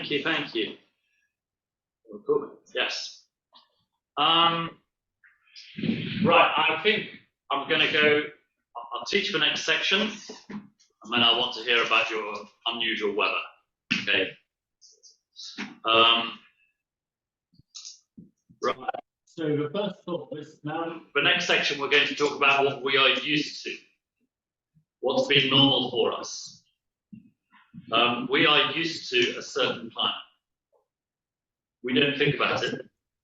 Thank you, thank you. Yes. Right, I think I'm going to go, I'll teach the next section, and then I want to hear about your unusual weather. Okay. Right. So the first thought was now. The next section, we're going to talk about what we are used to, what's been normal for us. We are used to a certain climate. We don't think about it,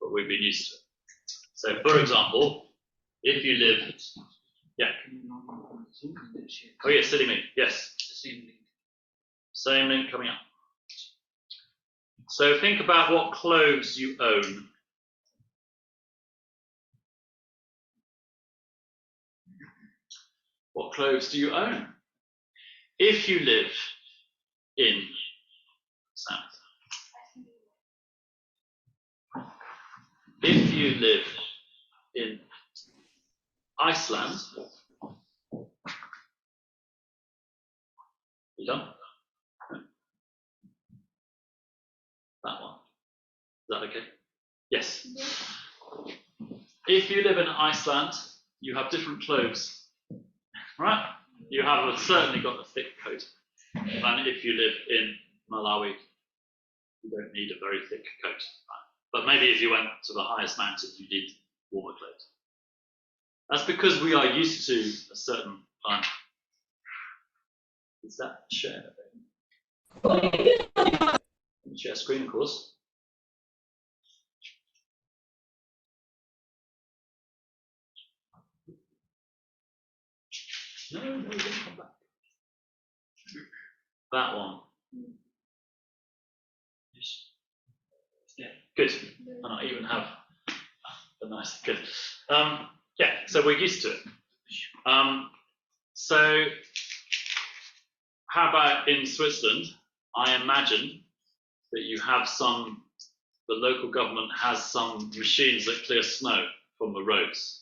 but we've been used to it. So, for example, if you live, yeah. Oh yes, silly me. Yes. Same link coming up. So think about what clothes you own. What clothes do you own? If you live in South. If you live in Iceland, you done? That one. Is that okay? Yes. If you live in Iceland, you have different clothes, right? You have certainly got a thick coat. And if you live in Malawi, you don't need a very thick coat. Right? But maybe if you went to the highest mountain, you need warmer clothes. That's because we are used to a certain climate. Is that share? Share screen, of course. No, don't come back. That one. Yeah, good. And I even have a nice, good. Yeah, so we're used to it. So how about in Switzerland? I imagine that you have the local government has some machines that clear snow from the roads.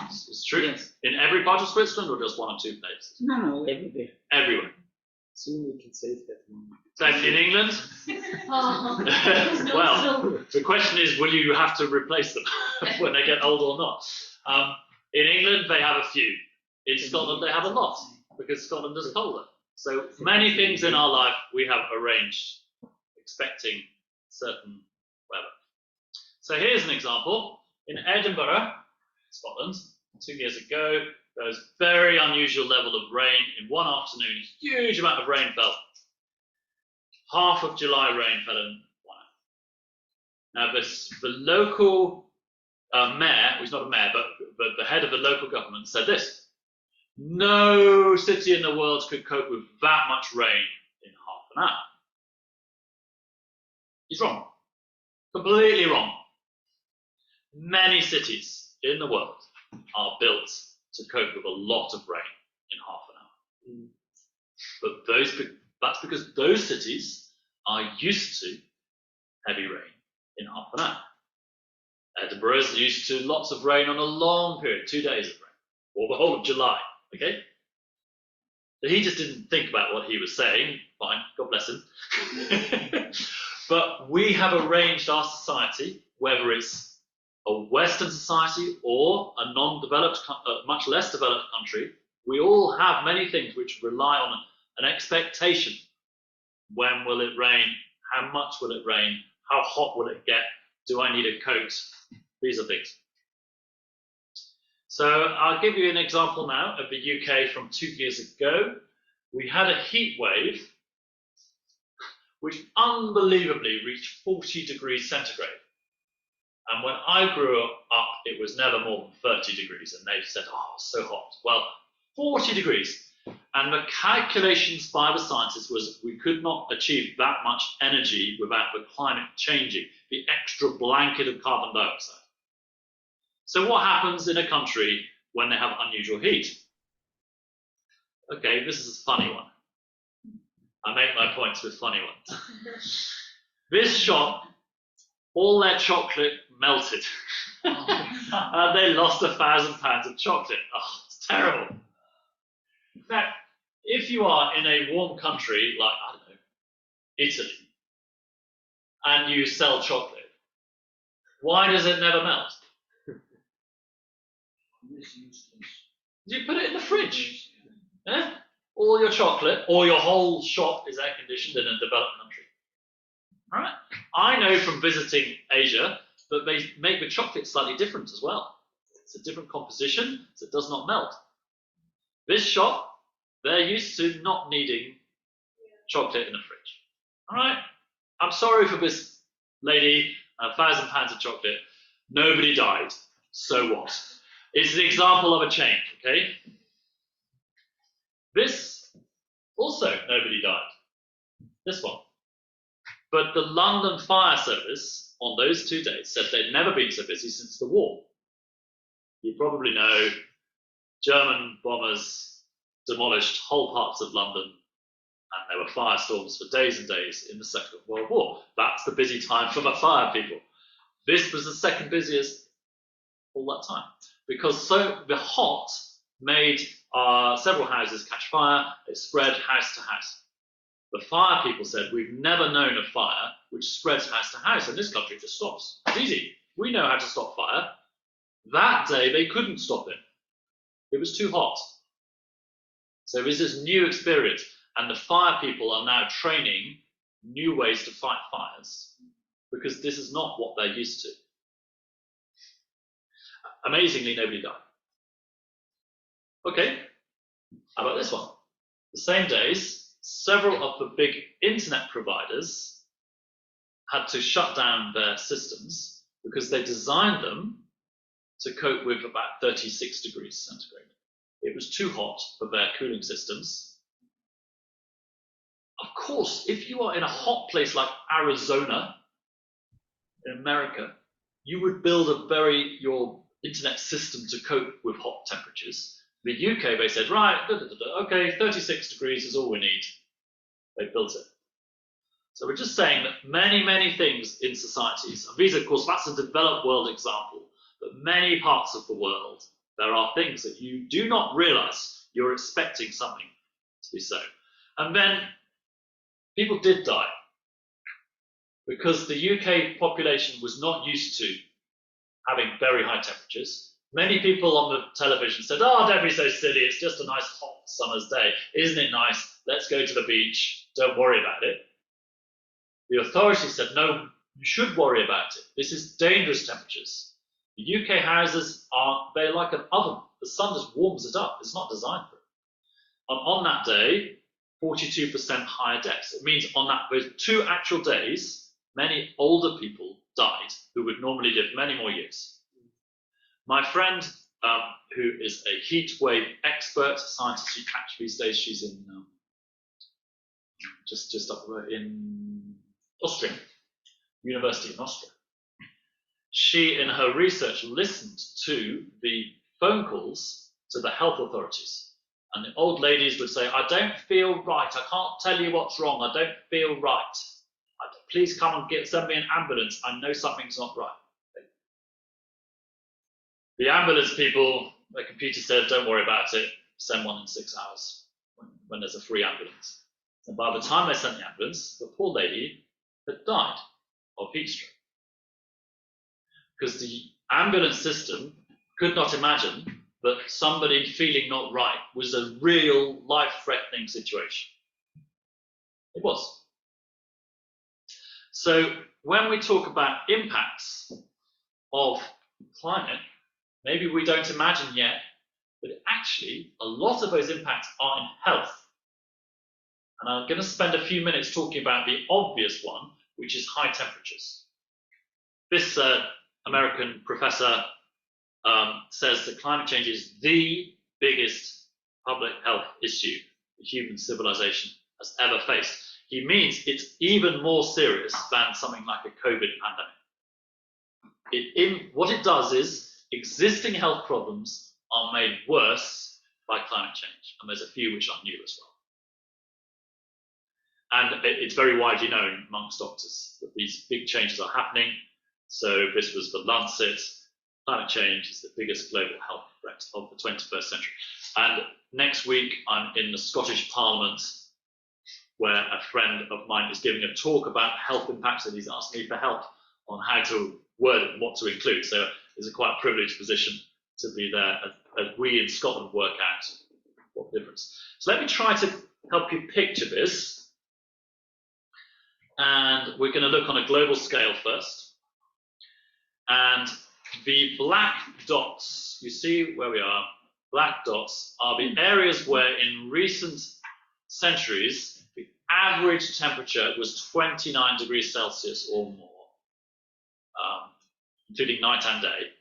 It's true? Yes. In every part of Switzerland or just one or two places? No, everywhere. Everywhere. Soon we can say that. So in England? Well, the question is, will you have to replace them when they get old or not? In England, they have a few. In Scotland, they have a lot, because Scotland is colder. So many things in our life we have arranged, expecting certain weather. So here's an example. In Edinburgh, Scotland, 2 years ago, there was very unusual level of rain in one afternoon. A huge amount of rain fell. Half of July rain fell in 1 hour. Now, the local mayor, well, he's not a mayor, but the head of the local government said this: no city in the world could cope with that much rain in half an hour. He's wrong. Completely wrong. Many cities in the world are built to cope with a lot of rain in half an hour. But that's because those cities are used to heavy rain in half an hour. Edinburgh is used to lots of rain on a long period, 2 days of rain, or the whole of July, okay? So he just didn't think about what he was saying. Fine, God bless him. But we have arranged our society, whether it's a Western society or a non-developed, much less developed country, we all have many things which rely on an expectation. When will it rain? How much will it rain? How hot will it get? Do I need a coat? These are things. So I'll give you an example now of the UK from 2 years ago. We had a heat wave which unbelievably reached 40 degrees centigrade. And when I grew up, it was never more than 30 degrees. And they said, oh, so hot. Well, 40 degrees. And the calculations by the scientists was we could not achieve that much energy without the climate changing, the extra blanket of carbon dioxide. So what happens in a country when they have unusual heat? Okay, this is a funny one. I make my points with funny ones. This shop, all their chocolate melted. And they lost £1,000 of chocolate. Oh, it's terrible. Now, if you are in a warm country like, I don't know, Italy, and you sell chocolate, why does it never melt? You put it in the fridge. Yeah? All your chocolate, or your whole shop is air conditioned in a developed country. All right? I know from visiting Asia that they make the chocolate slightly different as well. It's a different composition, so it does not melt. This shop, they're used to not needing chocolate in the fridge. All right? I'm sorry for this lady, £1,000 of chocolate. Nobody died. So what? It's an example of a change, okay? This, also nobody died. This one. But the London Fire Service, on those 2 days, said they'd never been so busy since the war. You probably know German bombers demolished whole parts of London, and there were firestorms for days and days in the Second World War. That's the busy time for the fire people. This was the second busiest all that time, because the hot made several houses catch fire. It spread house to house. The fire people said, we've never known a fire which spreads house to house, and this country just stops. It's easy. We know how to stop fire. That day, they couldn't stop it. It was too hot. So it was this new experience, and the fire people are now training new ways to fight fires, because this is not what they're used to. Amazingly, nobody died. Okay, how about this one? The same days, several of the big internet providers had to shut down their systems because they designed them to cope with about 36 degrees centigrade. It was too hot for their cooling systems. Of course, if you are in a hot place like Arizona in America, you would build your internet system to cope with hot temperatures. The UK, they said, right, okay, 36 degrees is all we need. They built it. So we're just saying that many, many things in societies, and these, of course, that's a developed world example, but many parts of the world, there are things that you do not realize you're expecting something to be so. And then people did die because the UK population was not used to having very high temperatures. Many people on the television said, oh, don't be so silly, it's just a nice hot summer's day. Isn't it nice? Let's go to the beach, don't worry about it. The authorities said, no, you should worry about it. This is dangerous temperatures. The UK houses they're like an oven. The sun just warms it up. It's not designed for it. And on that day, 42% higher deaths. It means on those 2 actual days, many older people died who would normally live many more years. My friend, who is a heat wave expert, scientist you catch these days, she's in just up in Austria, University in Austria. She, in her research, listened to the phone calls to the health authorities. And the old ladies would say, I don't feel right. I can't tell you what's wrong. I don't feel right. Please come and send me an ambulance. I know something's not right. The ambulance people, the computer said, don't worry about it. Send one in 6 hours when there's a free ambulance. And by the time they sent the ambulance, the poor lady had died of heat stroke. Because the ambulance system could not imagine that somebody feeling not right was a real life-threatening situation. It was. So when we talk about impacts of climate, maybe we don't imagine yet, but actually a lot of those impacts are in health. And I'm going to spend a few minutes talking about the obvious one, which is high temperatures. This American professor says that climate change is the biggest public health issue the human civilization has ever faced. He means it's even more serious than something like a COVID pandemic. What it does is existing health problems are made worse by climate change, and there's a few which are new as well. And it's very widely known amongst doctors that these big changes are happening. So this was the Lancet. Climate change is the biggest global health threat of the 21st century. And next week, I'm in the Scottish Parliament where a friend of mine is giving a talk about health impacts, and he's asked me for help on how to word it and what to include. So it's a quite privileged position to be there as we in Scotland work out what the difference. So let me try to help you picture this. And we're going to look on a global scale first. And the black dots, you see where we are, black dots are the areas where in recent centuries the average temperature was 29 degrees Celsius or more, including night and day.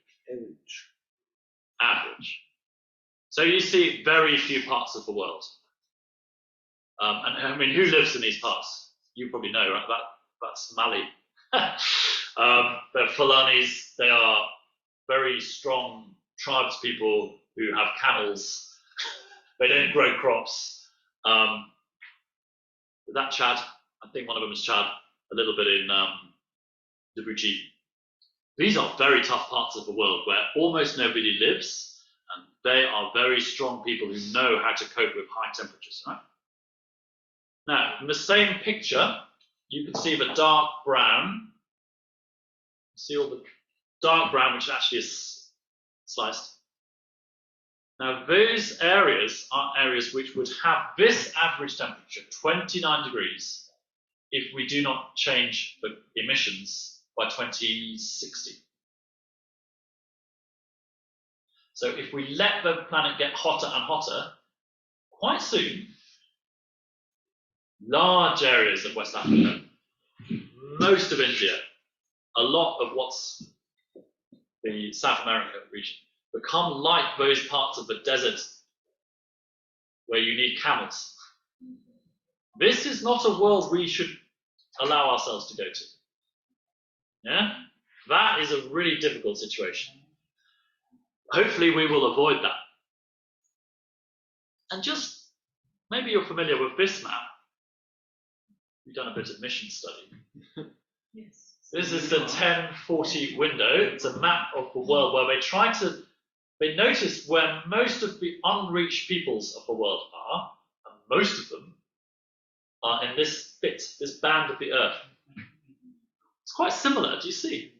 Average. So you see very few parts of the world. And I mean, who lives in these parts? You probably know, right? That's Mali. They're Fulanis. They are very strong tribes people who have camels. They don't grow crops. Is that Chad? I think one of them is Chad. A little bit in Djibouti. These are very tough parts of the world where almost nobody lives, and they are very strong people who know how to cope with high temperatures, right? Now, in the same picture, you can see the dark brown. See all the dark brown, which actually is sliced. Now, those areas are areas which would have this average temperature, 29 degrees, if we do not change the emissions by 2060. So if we let the planet get hotter and hotter, quite soon, large areas of West Africa, most of India, a lot of what's the South America region, become like those parts of the desert where you need camels. This is not a world we should allow ourselves to go to. Yeah? That is a really difficult situation. Hopefully we will avoid that. And just, maybe you're familiar with this map. We've done a bit of mission study. Yes. This is the 1040 window. It's a map of the world where they noticed where most of the unreached peoples of the world are, and most of them are in this bit, this band of the earth. It's quite similar, do you see?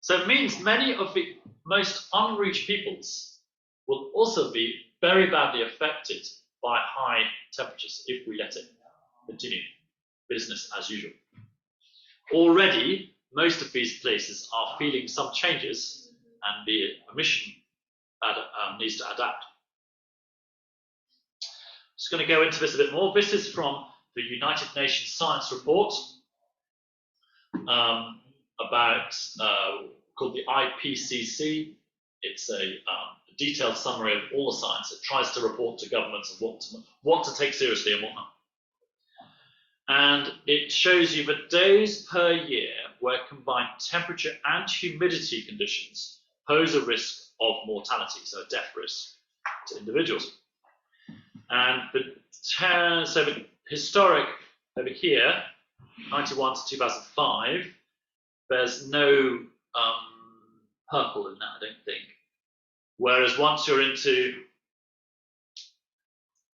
So it means many of the most unreached peoples will also be very badly affected by high temperatures if we let it continue, business as usual. Already, most of these places are feeling some changes, and the emission needs to adapt. Just going to go into this a bit more. This is from the United Nations Science Report called the IPCC. It's a detailed summary of all the science. It tries to report to governments of what to take seriously and what not. And it shows you the days per year where combined temperature and humidity conditions pose a risk of mortality, so a death risk to individuals. And so the historic over here, 91 to 2005, there's no purple in that, I don't think. Whereas once you're into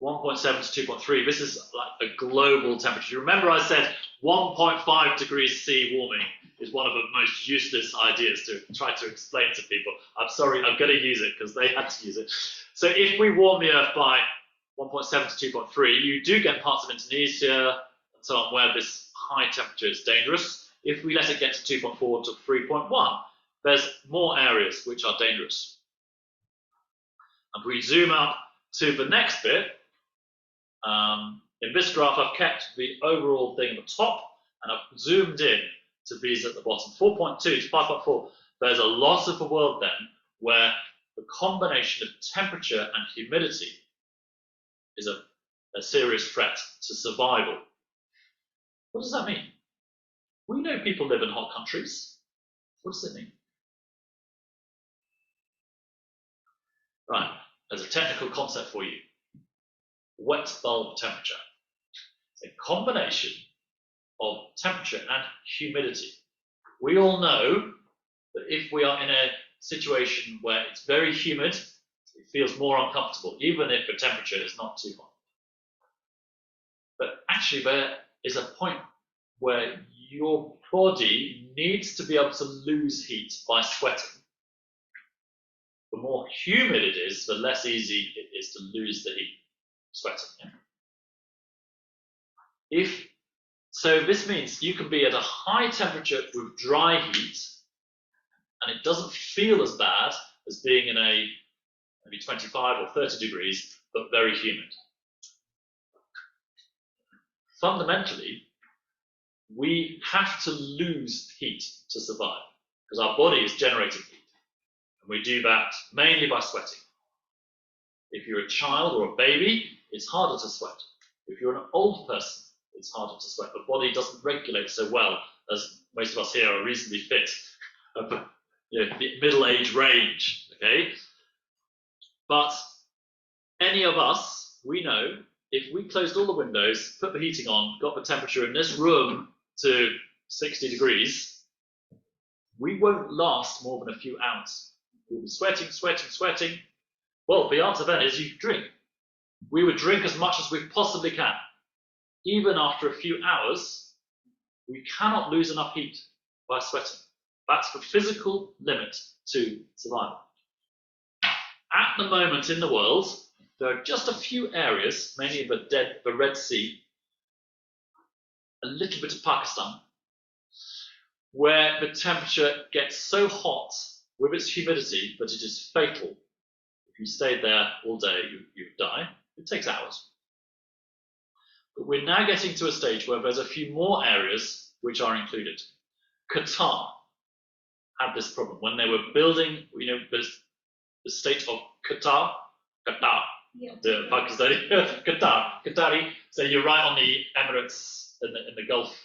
1.7 to 2.3, this is like a global temperature. Remember I said 1.5 degrees C warming is one of the most useless ideas to try to explain to people. I'm sorry, I'm going to use it because they had to use it. So if we warm the Earth by 1.7 to 2.3, you do get parts of Indonesia and so on where this high temperature is dangerous. If we let it get to 2.4 to 3.1, there's more areas which are dangerous. And we zoom up to the next bit. In this graph, I've kept the overall thing at the top, and I've zoomed in to these at the bottom. 4.2 to 5.4. There's a lot of the world then where the combination of temperature and humidity is a serious threat to survival. What does that mean? We know people live in hot countries. What does it mean? Right, there's a technical concept for you. Wet bulb temperature. It's a combination of temperature and humidity. We all know that if we are in a situation where it's very humid, it feels more uncomfortable, even if the temperature is not too hot. But actually there is a point where your body needs to be able to lose heat by sweating. The more humid it is, the less easy it is to lose the heat sweating. So this means you can be at a high temperature with dry heat, and it doesn't feel as bad as being in a maybe 25 or 30 degrees, but very humid. Fundamentally, we have to lose heat to survive, because our body is generating heat, and we do that mainly by sweating. If you're a child or a baby, it's harder to sweat. If you're an old person, it's harder to sweat. The body doesn't regulate so well, as most of us here are reasonably fit, the middle-age range, okay? But any of us, we know, if we closed all the windows, put the heating on, got the temperature in this room to 60 degrees, we won't last more than a few hours. We'll be sweating, sweating, sweating. Well, the answer then is you drink. We would drink as much as we possibly can. Even after a few hours, we cannot lose enough heat by sweating. That's the physical limit to survival. At the moment in the world, there are just a few areas, mainly the Red Sea, a little bit of Pakistan, where the temperature gets so hot with its humidity that it is fatal. If you stayed there all day, you would die. It takes hours. But we're now getting to a stage where there's a few more areas which are included. Qatar had this problem when they were building, the state of Qatar, Yeah. the Pakistani, Qatari. So you're right on the Emirates in the Gulf,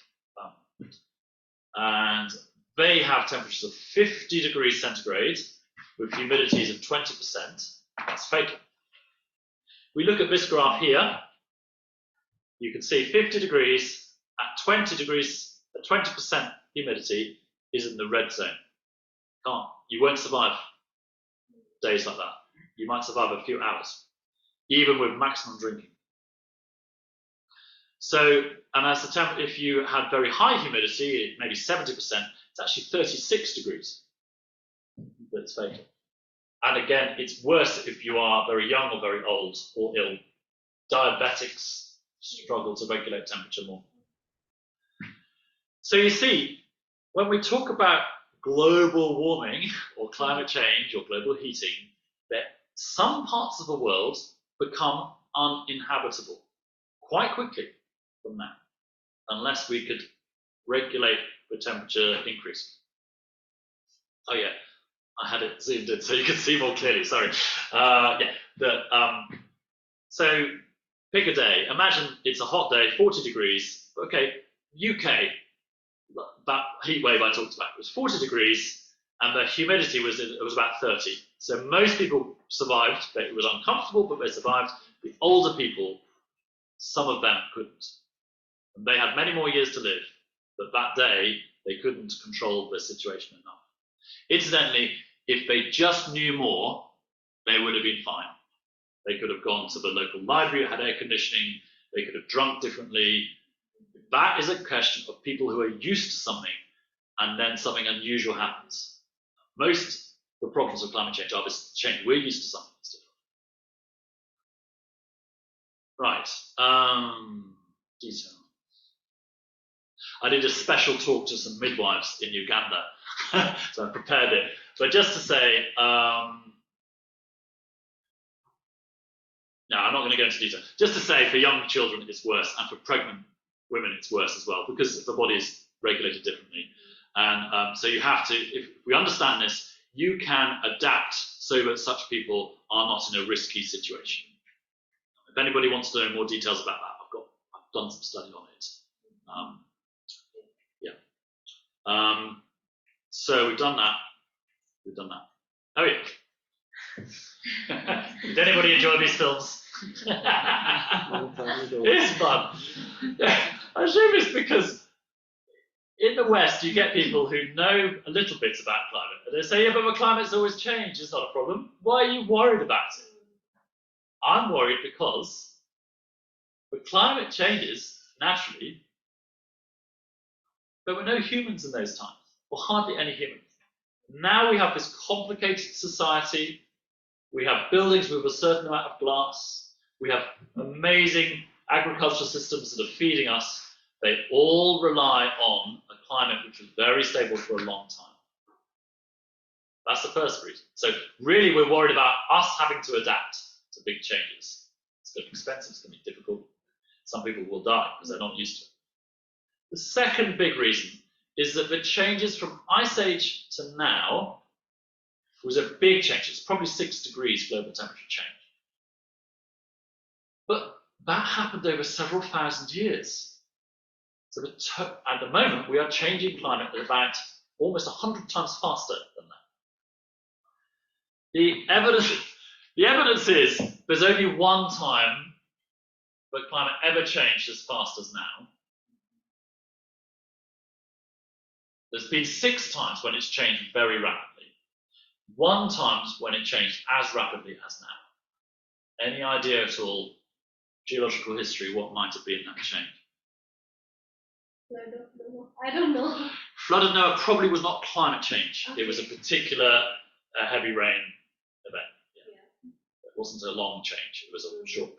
and they have temperatures of 50 degrees centigrade with humidities of 20%. That's fatal. We look at this graph here. You can see 50 degrees at 20 degrees, at 20% humidity is in the red zone. You won't survive days like that. You might survive a few hours, even with maximum drinking. So, and as if you had very high humidity, maybe 70%, it's actually 36 degrees. That's fatal. And again, it's worse if you are very young or very old or ill. Diabetics struggle to regulate temperature more. So you see, when we talk about global warming or climate change or global heating, that some parts of the world become uninhabitable quite quickly from that, unless we could regulate the temperature increase. Oh yeah, I had it zoomed in so you can see more clearly, sorry. So pick a day, imagine it's a hot day, 40 degrees, okay, UK, that heat wave I talked about, it was 40 degrees and the humidity was about 30. So most people survived, it was uncomfortable, but they survived. The older people, some of them couldn't. And they had many more years to live, but that day they couldn't control the situation enough. Incidentally, if they just knew more, they would have been fine. They could have gone to the local library, had air conditioning, they could have drunk differently. That is a question of people who are used to something and then something unusual happens. Most of the problems of climate change are this change. We're used to something that's different. Right, detail. I did a special talk to some midwives in Uganda, so I prepared it. But just to say, no, I'm not going to go into detail. Just to say, for young children, it's worse, and for pregnant women, it's worse as well, because the body is regulated differently. And so you have to, if we understand this, you can adapt so that such people are not in a risky situation. If anybody wants to know more details about that, I've done some study on it. So we've done that. Oh yeah. Did anybody enjoy these films? It's fun. I assume it's because in the West you get people who know a little bit about climate, and they say, yeah, but the climate's always changed, it's not a problem. Why are you worried about it? I'm worried because the climate changes naturally. There were no humans in those times, or hardly any humans. Now we have this complicated society. We have buildings with a certain amount of glass. We have amazing agricultural systems that are feeding us. They all rely on a climate which was very stable for a long time. That's the first reason. So really we're worried about us having to adapt to big changes. It's going to be expensive, it's going to be difficult. Some people will die because they're not used to it. The second big reason is that the changes from Ice Age to now was a big change. It's probably 6 degrees global temperature change. But that happened over several thousand years. So at the moment, we are changing climate at about almost 100 times faster than that. The evidence is there's only one time that climate ever changed as fast as now. There's been 6 times when it's changed very rapidly. 1 time when it changed as rapidly as now. Any idea at all, geological history, what might have been that change? I don't know. Flood of Noah probably was not climate change. Okay. It was a particular heavy rain event. Yeah. It wasn't a long change. It was a short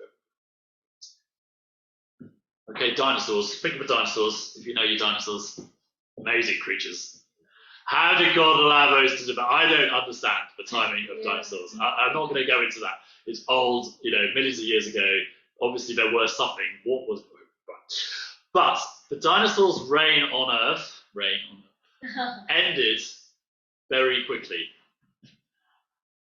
bit. Okay, dinosaurs. Think of the dinosaurs. If you know your dinosaurs, amazing creatures. How did God allow those to develop? I don't understand the timing of dinosaurs. I'm not going to go into that. It's old, millions of years ago. Obviously, there were something. What was right? But the dinosaurs' reign on Earth ended very quickly.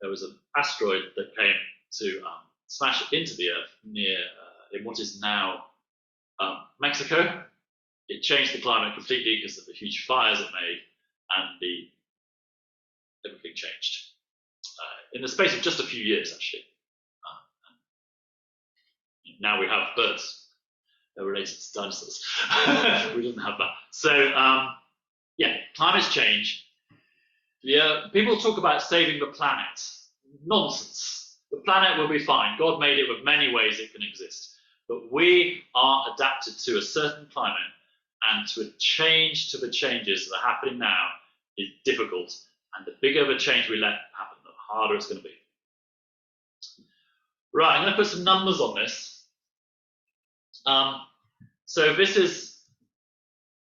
There was an asteroid that came to smash into the Earth near in what is now Mexico. It changed the climate completely because of the huge fires it made, and everything changed in the space of just a few years, actually. Now we have birds. They're related to dinosaurs. We didn't have that. So, yeah, climate change. People talk about saving the planet. Nonsense. The planet will be fine. God made it with many ways it can exist. But we are adapted to a certain climate, and to change to the changes that are happening now is difficult. And the bigger the change we let happen, the harder it's going to be. Right, I'm going to put some numbers on this. So this is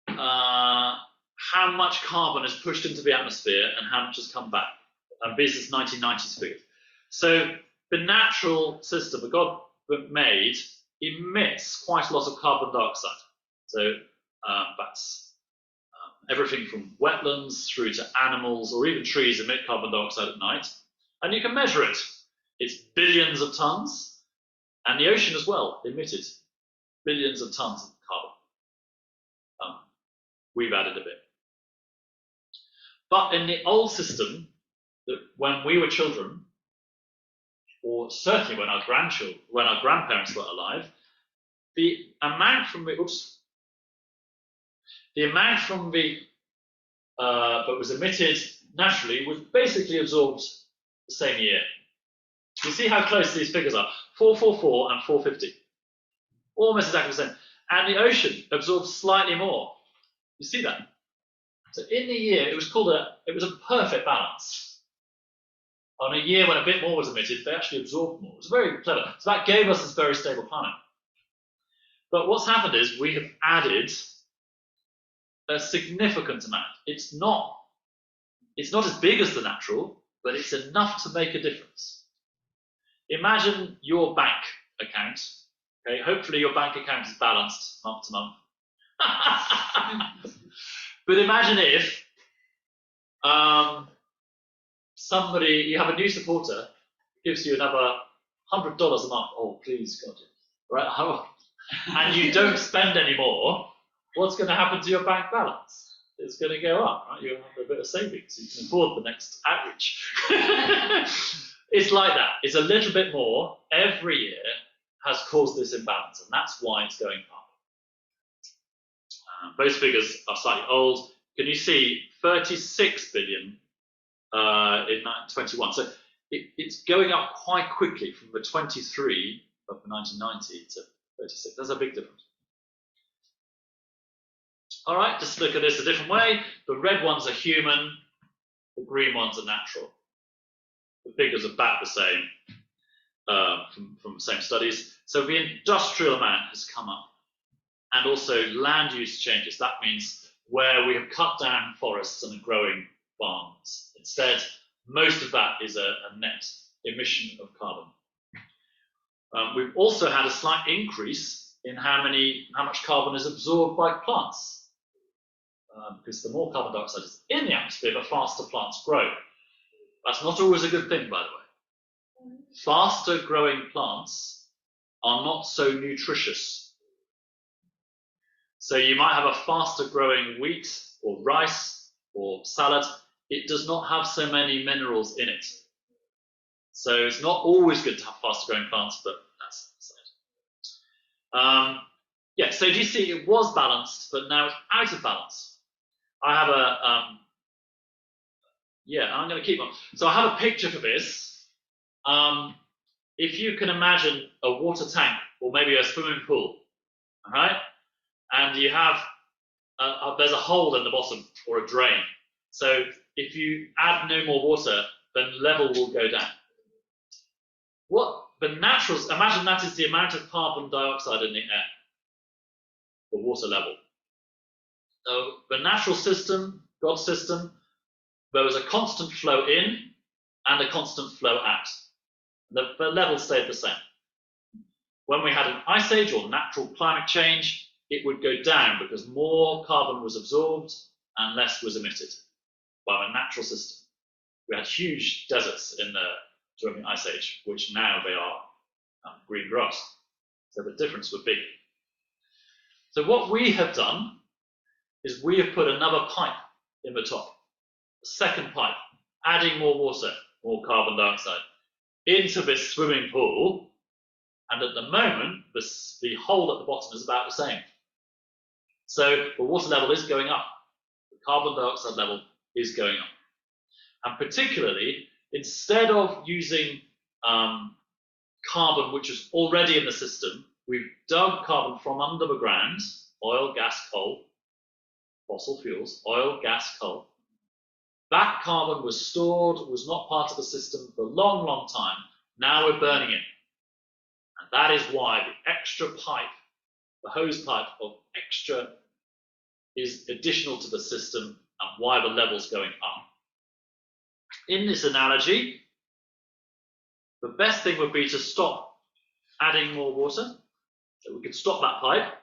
how much carbon is pushed into the atmosphere and how much has come back. And this is 1990s figures. So the natural system that God made emits quite a lot of carbon dioxide. So that's everything from wetlands through to animals, or even trees emit carbon dioxide at night. And you can measure it. It's billions of tons. And the ocean as well emitted billions of tons of carbon. We've added a bit. But in the old system, when we were children, or certainly when our grandparents were alive, the amount from that was emitted naturally was basically absorbed the same year. You see how close these figures are? 444 and 450. Almost exactly the same. And the ocean absorbs slightly more. You see that? So in the year, it was a perfect balance. On a year when a bit more was emitted, they actually absorbed more. It was very clever. So that gave us this very stable climate. But what's happened is we have added a significant amount. It's not as big as the natural, but it's enough to make a difference. Imagine your bank account. Okay, hopefully your bank account is balanced month to month. But imagine if you have a new supporter, gives you another $100 a month. Oh, please, God, right? And you don't spend any more. What's going to happen to your bank balance? It's going to go up, right? You'll have a bit of savings, so you can afford the next outreach. It's like that. It's a little bit more every year has caused this imbalance, and that's why it's going up. Those figures are slightly old. Can you see 36 billion in 21? So it's going up quite quickly from the 23 of 1990 to 36. There's a big difference. All right, just look at this a different way. The red ones are human, the green ones are natural. The figures are about the same from the same studies. So the industrial amount has come up, and also land use changes. That means where we have cut down forests and are growing farms. Instead, most of that is a net emission of carbon. We've also had a slight increase in how much carbon is absorbed by plants. Because the more carbon dioxide is in the atmosphere, the faster plants grow. That's not always a good thing, by the way. Faster growing plants are not so nutritious. So you might have a faster growing wheat or rice or salad. It does not have so many minerals in it. So it's not always good to have faster growing plants, but that's the side. Yeah, so do you see it was balanced, but now it's out of balance. I have I'm going to keep on. So I have a picture for this. If you can imagine a water tank or maybe a swimming pool, all right, and you have there's a hole in the bottom or a drain. So if you add no more water, then level will go down. What the naturals? Imagine that is the amount of carbon dioxide in the air, the water level. So the natural system, God's system, there was a constant flow in and a constant flow out. The level stayed the same. When we had an ice age or natural climate change, it would go down because more carbon was absorbed and less was emitted by the natural system. We had huge deserts during the ice age, which now they are green grass. So the difference would be. So what we have done is we have put another pipe in the top, a second pipe, adding more water, more carbon dioxide, into this swimming pool, and at the moment, the hole at the bottom is about the same. So the water level is going up, the carbon dioxide level is going up. And particularly, instead of using carbon which is already in the system, we've dug carbon from under the ground, oil, gas, coal, fossil fuels, oil, gas, coal. That carbon was stored, was not part of the system for a long, long time. Now we're burning it. And that is why the extra pipe, the hose pipe of extra, is additional to the system and why the level's going up. In this analogy, the best thing would be to stop adding more water. So we could stop that pipe.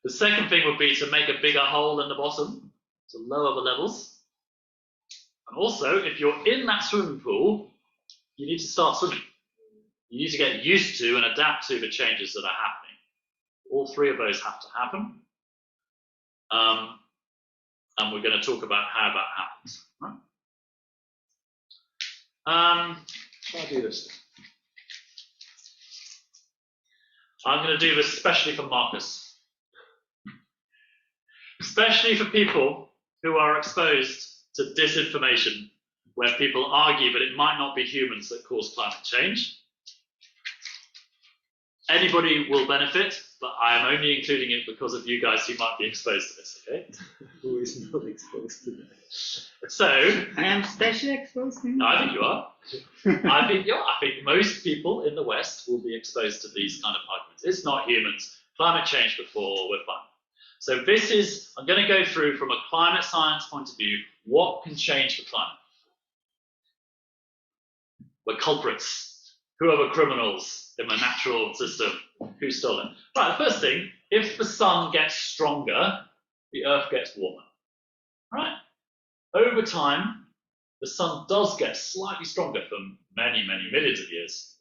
The second thing would be to make a bigger hole in the bottom to lower the levels. And also, if you're in that swimming pool, you need to start swimming. You need to get used to and adapt to the changes that are happening. All three of those have to happen. And we're going to talk about how that happens. Right? I'll do this. I'm going to do this especially for Marcus. Especially for people who are exposed to disinformation, where people argue that it might not be humans that cause climate change. Anybody will benefit, but I am only including it because of you guys who might be exposed to this, okay? Who is not exposed to that? So, I am specially exposed to I think you are. I think most people in the West will be exposed to these kind of arguments. It's not humans. Climate change before, we're fine. So this is, I'm going to go through from a climate science point of view, what can change the climate? The culprits. Who are the criminals in the natural system? Who stole it? Right, the first thing, if the sun gets stronger, the earth gets warmer. Right? Over time, the sun does get slightly stronger for many, many millions of years.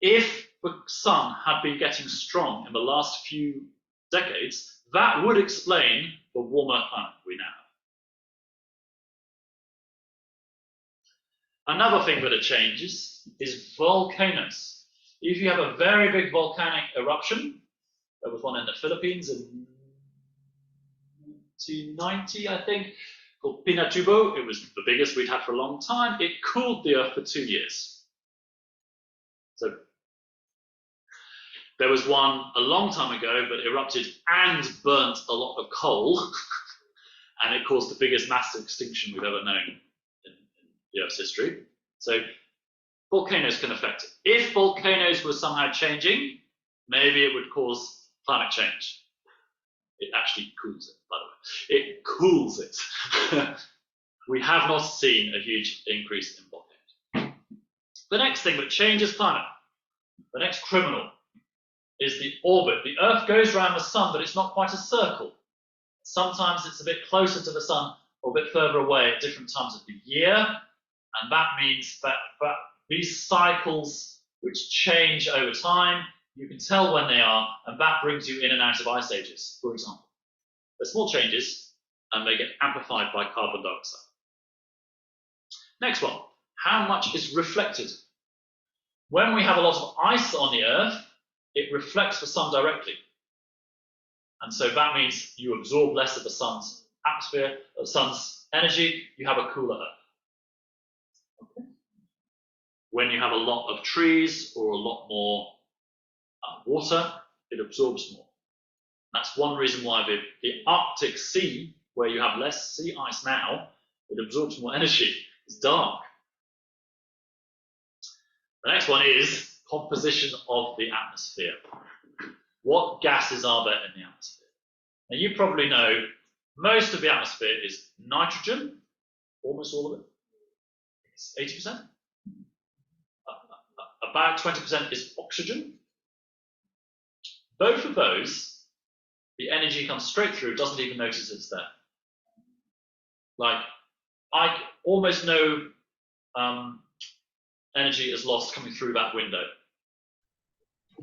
If the sun had been getting strong in the last few decades, that would explain the warmer climate we now have. Another thing that it changes is volcanoes. If you have a very big volcanic eruption, there was one in the Philippines in 1990, I think, called Pinatubo. It was the biggest we'd had for a long time. It cooled the earth for 2 years. So There was one a long time ago that erupted and burnt a lot of coal, and it caused the biggest mass extinction we've ever known in the Earth's history. So volcanoes can affect it. If volcanoes were somehow changing, maybe it would cause climate change. It actually cools it, by the way. It cools it. We have not seen a huge increase in volcanoes. The next thing that changes climate, the next criminal, is the orbit. The Earth goes around the sun, but it's not quite a circle. Sometimes it's a bit closer to the sun or a bit further away at different times of the year, and that means that these cycles which change over time, you can tell when they are, and that brings you in and out of ice ages, for example. They're small changes, and they get amplified by carbon dioxide. Next one, how much is reflected? When we have a lot of ice on the Earth, it reflects the sun directly. And so that means you absorb less of the sun's atmosphere, the sun's energy, you have a cooler Earth. Okay. When you have a lot of trees or a lot more water, it absorbs more. That's one reason why the Arctic Sea, where you have less sea ice now, it absorbs more energy. It's dark. The next one is composition of the atmosphere. What gases are there in the atmosphere? Now you probably know most of the atmosphere is nitrogen, almost all of it. It's 80%. About 20% is oxygen. Both of those, the energy comes straight through, doesn't even notice it's there. Like, almost no energy is lost coming through that window.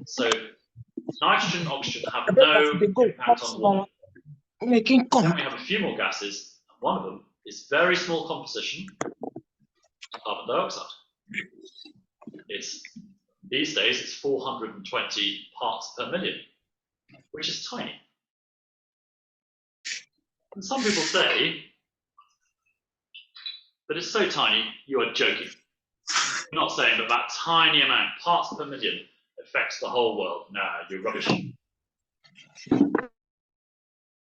So nitrogen and oxygen have no impact on warming. Then we have a few more gases, and one of them is very small composition, carbon dioxide. These days it's 420 parts per million, which is tiny. And some people say that it's so tiny, you are joking. I'm not saying that that tiny amount, parts per million, affects the whole world. No, you're rubbish.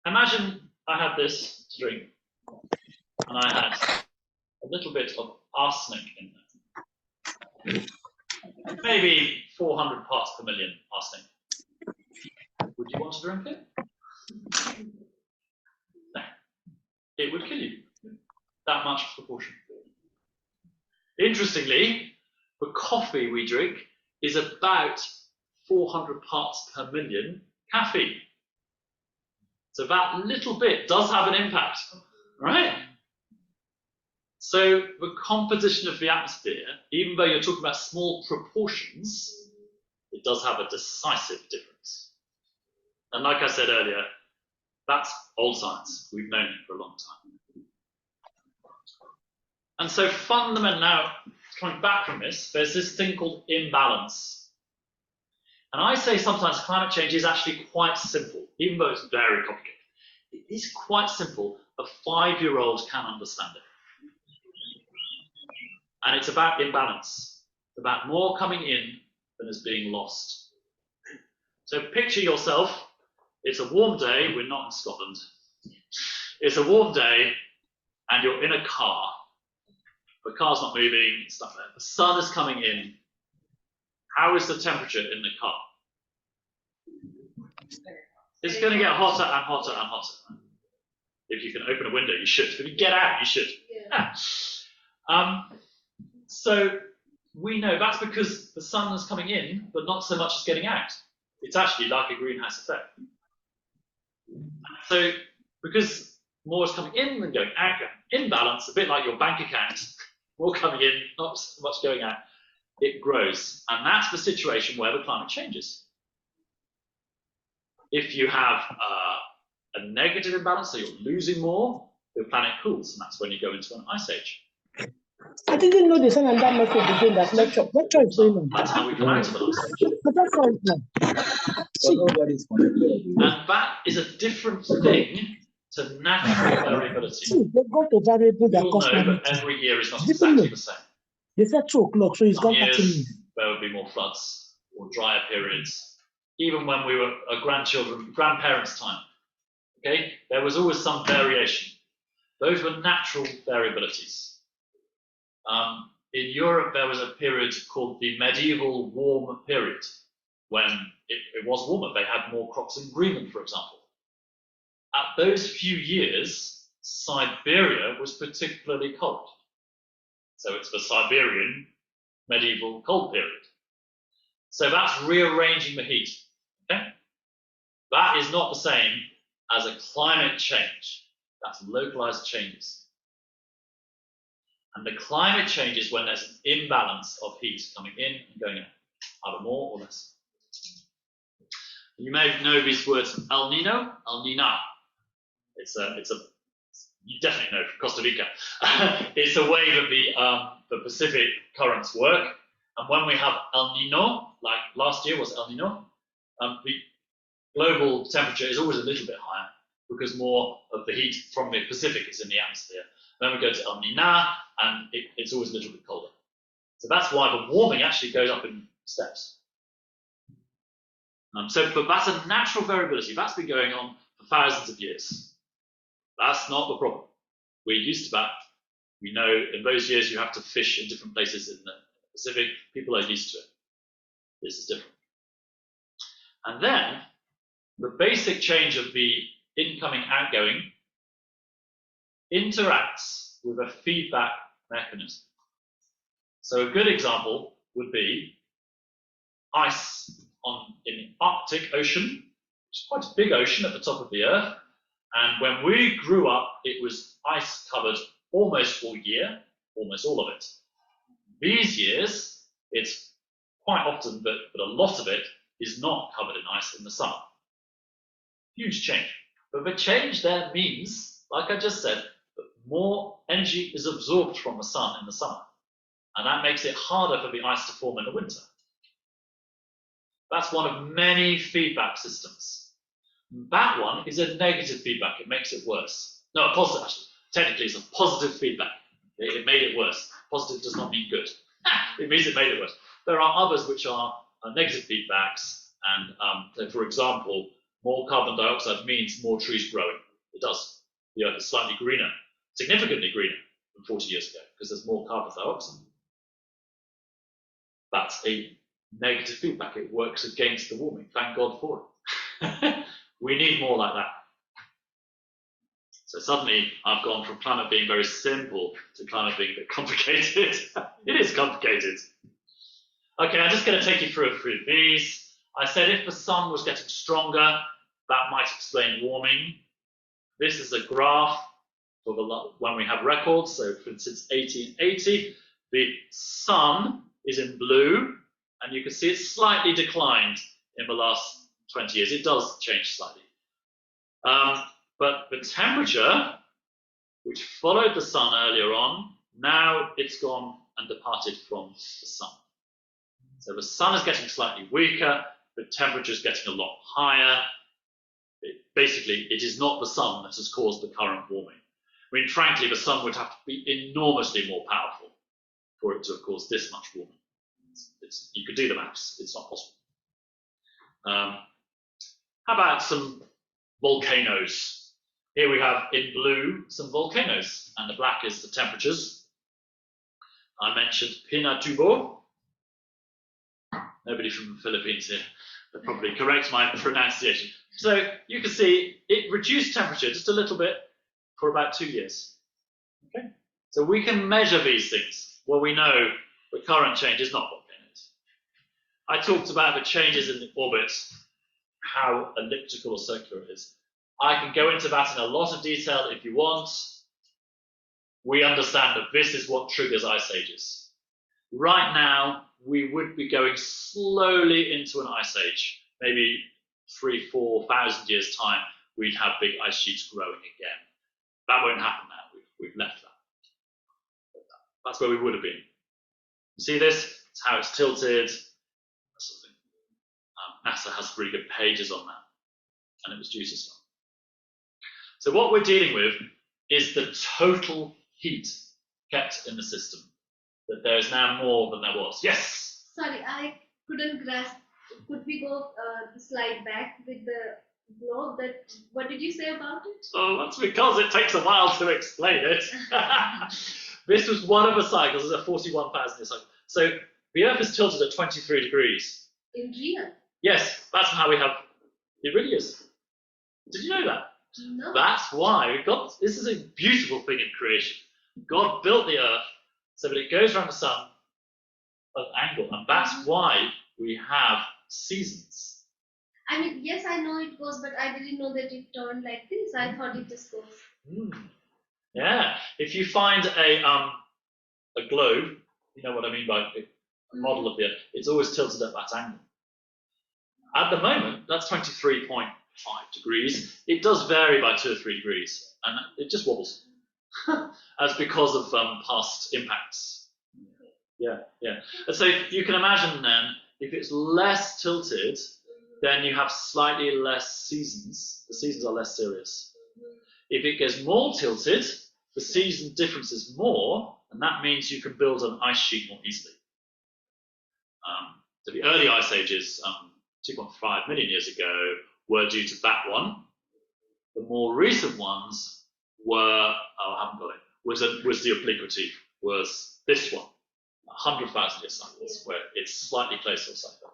Imagine I had this to drink, and I had a little bit of arsenic in there. Maybe 400 parts per million arsenic. Would you want to drink it? No. It would kill you. That much proportion. Interestingly, the coffee we drink is about 400 parts per million caffeine. So that little bit does have an impact, right? So the composition of the atmosphere, even though you're talking about small proportions, it does have a decisive difference. And like I said earlier, that's old science. We've known it for a long time. And so fundamental, now coming back from this, there's this thing called imbalance. And I say sometimes climate change is actually quite simple, even though it's very complicated. It is quite simple. A 5-year-old can understand it. And it's about imbalance. It's about more coming in than is being lost. So picture yourself, it's a warm day, we're not in Scotland. It's a warm day and you're in a car. The car's not moving, it's not there. The sun is coming in. How is the temperature in the car? It's going to get hotter and hotter and hotter. If you can open a window, you should. If you get out, you should. Yeah. So we know that's because the sun is coming in, but not so much as getting out. It's actually like a greenhouse effect. So because more is coming in than going out, imbalance, a bit like your bank account, more coming in, not so much going out, it grows. And that's the situation where the climate changes. If you have a negative imbalance, so you're losing more, the planet cools, and that's when you go into an ice age. I didn't know the sun and that message again. That lecture is going on. That's how we come out of an ice age. But that's how it's done. And that is a different thing to natural variability. See, they go to variable that You'll cost know money. that every year is not exactly the same. They said 2 o'clock, so it's Some gone 30 years minutes. there will be more floods or drier periods. even when we were grandparents' time. Okay, there was always some variation. Those were natural variabilities. In Europe, there was a period called the medieval warm period, when it was warmer. They had more crops in Greenland, for example. At those few years, Siberia was particularly cold. So it's the Siberian medieval cold period. So that's rearranging the heat. Okay? That is not the same as a climate change. That's localized changes. And the climate changes when there's an imbalance of heat coming in and going out, either more or less. You may know these words: El Nino, El Nina. You definitely know from Costa Rica. It's a way that the Pacific currents work. And when we have El Nino, like last year was El Nino, the global temperature is always a little bit higher because more of the heat from the Pacific is in the atmosphere. Then we go to El Nina, and it's always a little bit colder. So that's why the warming actually goes up in steps. But that's a natural variability. That's been going on for thousands of years. That's not the problem. We're used to that. We know in those years you have to fish in different places in the Pacific. People are used to it. This is different. And then the basic change of the incoming outgoing interacts with a feedback mechanism. So a good example would be ice in the Arctic Ocean, which is quite a big ocean at the top of the Earth. And when we grew up, it was ice covered almost all year, almost all of it. These years, it's quite often, but a lot of it is not covered in ice in the summer. Huge change. But the change there means, like I just said, that more energy is absorbed from the sun in the summer. And that makes it harder for the ice to form in the winter. That's one of many feedback systems. That one is a negative feedback. It makes it worse. No, a positive, actually. Technically, it's a positive feedback. It made it worse. Positive does not mean good. It means it made it worse. There are others which are negative feedbacks. And so, for example, more carbon dioxide means more trees growing. It does. The Earth is slightly greener, significantly greener than 40 years ago, because there's more carbon dioxide. That's a negative feedback. It works against the warming. Thank God for it. We need more like that. So suddenly I've gone from climate being very simple to climate being a bit complicated. It is complicated. Okay, I'm just going to take you through these. I said if the sun was getting stronger, that might explain warming. This is a graph for when we have records. So for instance, 1880, the sun is in blue, and you can see it's slightly declined in the last 20 years. It does change slightly. But the temperature, which followed the sun earlier on, now it's gone and departed from the sun. So the sun is getting slightly weaker, the temperature is getting a lot higher. Basically, it is not the sun that has caused the current warming. I mean, frankly, the sun would have to be enormously more powerful for it to have caused this much warming. You could do the maths, it's not possible. How about some volcanoes? Here we have in blue some volcanoes, and the black is the temperatures. I mentioned Pinatubo. Nobody from the Philippines here will probably correct my pronunciation. So you can see it reduced temperature just a little bit for about 2 years. Okay, so we can measure these things. Well, we know the current change is not volcanoes. I talked about the changes in the orbit, how elliptical or circular it is. I can go into that in a lot of detail if you want. We understand that this is what triggers ice ages. Right now, we would be going slowly into an ice age. Maybe 3,000 to 4,000 years' time, we'd have big ice sheets growing again. That won't happen now. We've left that. That's where we would have been. You see this? It's how it's tilted. NASA has really good pages on that, and it was due to sun. So what we're dealing with is the total heat kept in the system. That there is now more than there was. Yes? Sorry, I couldn't grasp could we go the slide back with the globe? That what did you say about it? Oh, that's because it takes a while to explain it. This was one of the cycles, it's a 41,000 year cycle. So the Earth is tilted at 23 degrees. In real? Yes, that's how we have, it really is. Did you know that? No. That's why we got, this is a beautiful thing in creation. God built the Earth so that it goes around the sun at an angle, and that's why we have seasons. I mean, yes, I know it goes, but I didn't know that it turned like this. I thought it just goes. Yeah, if you find a globe, you know what I mean by a model of the Earth, it's always tilted at that angle. At the moment, that's 23.5 degrees. It does vary by 2 or 3 degrees, and it just wobbles. That's because of past impacts. Yeah. And so you can imagine then, if it's less tilted, then you have slightly less seasons. The seasons are less serious. If it gets more tilted, the season difference is more, and that means you can build an ice sheet more easily. So the early ice ages, 2.5 million years ago, were due to that one. The more recent ones were, I haven't got it, was the obliquity, was this one, 100,000 year cycles, where it's slightly closer to cycle.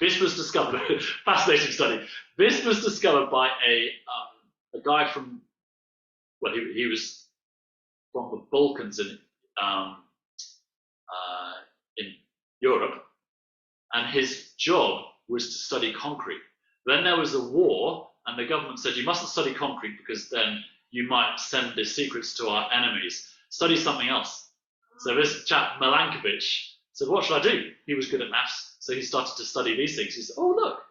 This was discovered, fascinating study. This was discovered by a guy from, well, he was from the Balkans in Europe, and his job was to study concrete. Then there was a war, and the government said, you mustn't study concrete because then you might send the secrets to our enemies. Study something else. So this chap, Milankovic, said, what should I do? He was good at maths, so he started to study these things. He said, oh, look,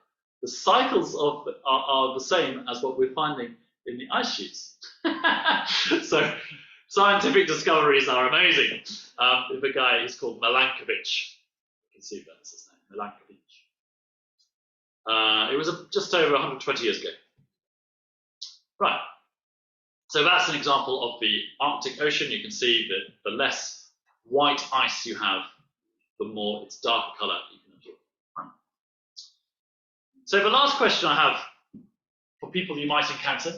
the cycles are the same as what we're finding in the ice sheets. So scientific discoveries are amazing. The guy is called Milankovic. You can see that's his name, Milankovic. It was just over 120 years ago. Right. So that's an example of the Arctic Ocean. You can see that the less white ice you have, the more its darker colour you can absorb. Right. So the last question I have for people you might encounter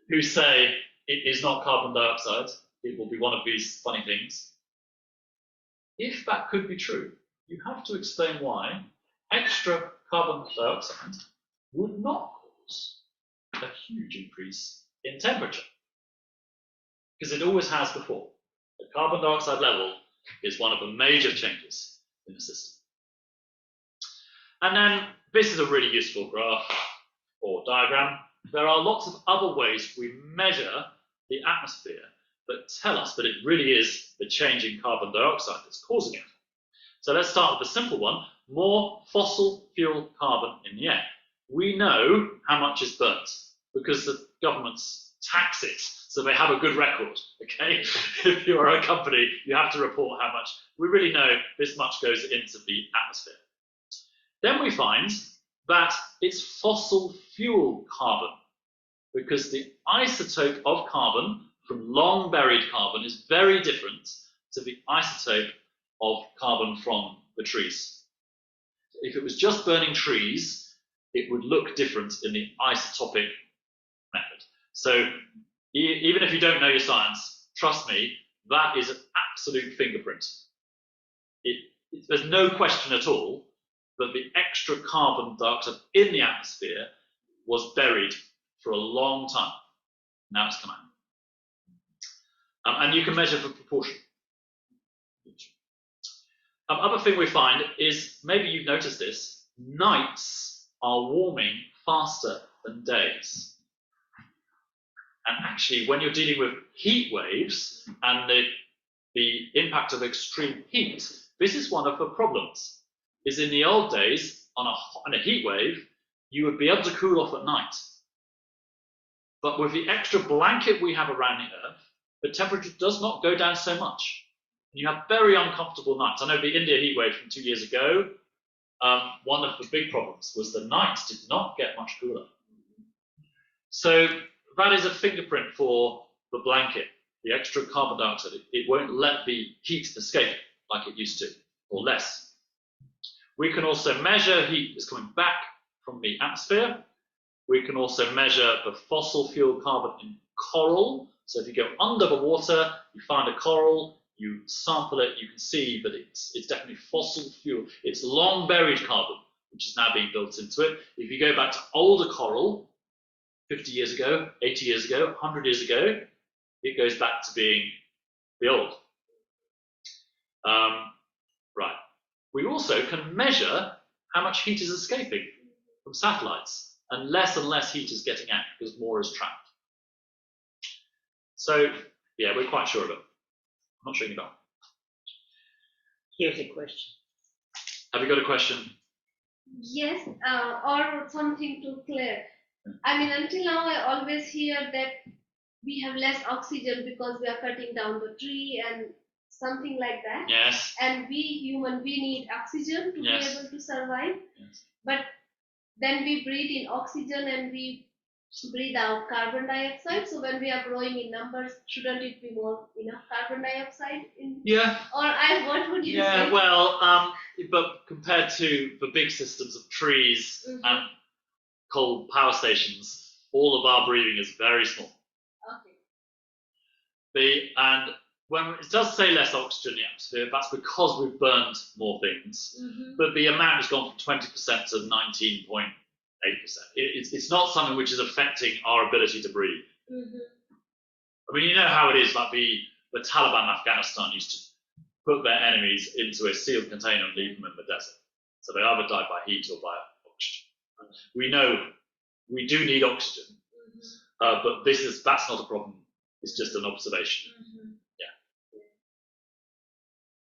who say it is not carbon dioxide, it will be one of these funny things. If that could be true, you have to explain why extra carbon dioxide would not cause a huge increase in temperature, because it always has before. The carbon dioxide level is one of the major changes in the system. And then this is a really useful graph or diagram. There are lots of other ways we measure the atmosphere that tell us that it really is the change in carbon dioxide that's causing it. So let's start with the simple one, more fossil fuel carbon in the air. We know how much is burnt because the governments tax it, so they have a good record, okay? If you are a company, you have to report how much. We really know this much goes into the atmosphere. Then we find that it's fossil fuel carbon, because the isotope of carbon from long buried carbon is very different to the isotope of carbon from the trees. If it was just burning trees, it would look different in the isotopic method. So even if you don't know your science, trust me, that is an absolute fingerprint. There's no question at all that the extra carbon dioxide in the atmosphere was buried for a long time. Now it's come out. And you can measure the proportion. Other thing we find is, maybe you've noticed this, nights are warming faster than days. And actually, when you're dealing with heat waves and the impact of extreme heat, this is one of the problems. Is in the old days, on a heat wave, you would be able to cool off at night. But with the extra blanket we have around the Earth, the temperature does not go down so much. You have very uncomfortable nights. I know the India heat wave from 2 years ago, one of the big problems was the nights did not get much cooler. So that is a fingerprint for the blanket, the extra carbon dioxide. It won't let the heat escape like it used to, or less. We can also measure heat that's coming back from the atmosphere. We can also measure the fossil fuel carbon in coral. So if you go under the water, you find a coral, you sample it, you can see that it's definitely fossil fuel. It's long buried carbon, which is now being built into it. If you go back to older coral, 50 years ago, 80 years ago, 100 years ago, it goes back to being the old. Right. We also can measure how much heat is escaping from satellites, and less heat is getting out because more is trapped. So, yeah, we're quite sure of it. I'm not sure you don't. Here's a question. Have you got a question? Yes, or something to clear. I mean, until now, I always hear that we have less oxygen because we are cutting down the tree and something like that. Yes. And we need oxygen to Yes. be able to survive. Yes. But then we breathe in oxygen and we breathe out carbon dioxide. So when we are growing in numbers, shouldn't it be more enough carbon dioxide in? Yeah. Or what would you say? Yeah. Well, but compared to the big systems of trees and coal power stations, all of our breathing is very small. Okay. And when it does say less oxygen in the atmosphere, that's because we've burned more things. But the amount has gone from 20% to 19.8%. It's not something which is affecting our ability to breathe. I mean, you know how it is, like the Taliban in Afghanistan used to put their enemies into a sealed container and leave them in the desert. So they either die by heat or by oxygen. We know we do need oxygen, but that's not a problem. It's just an observation.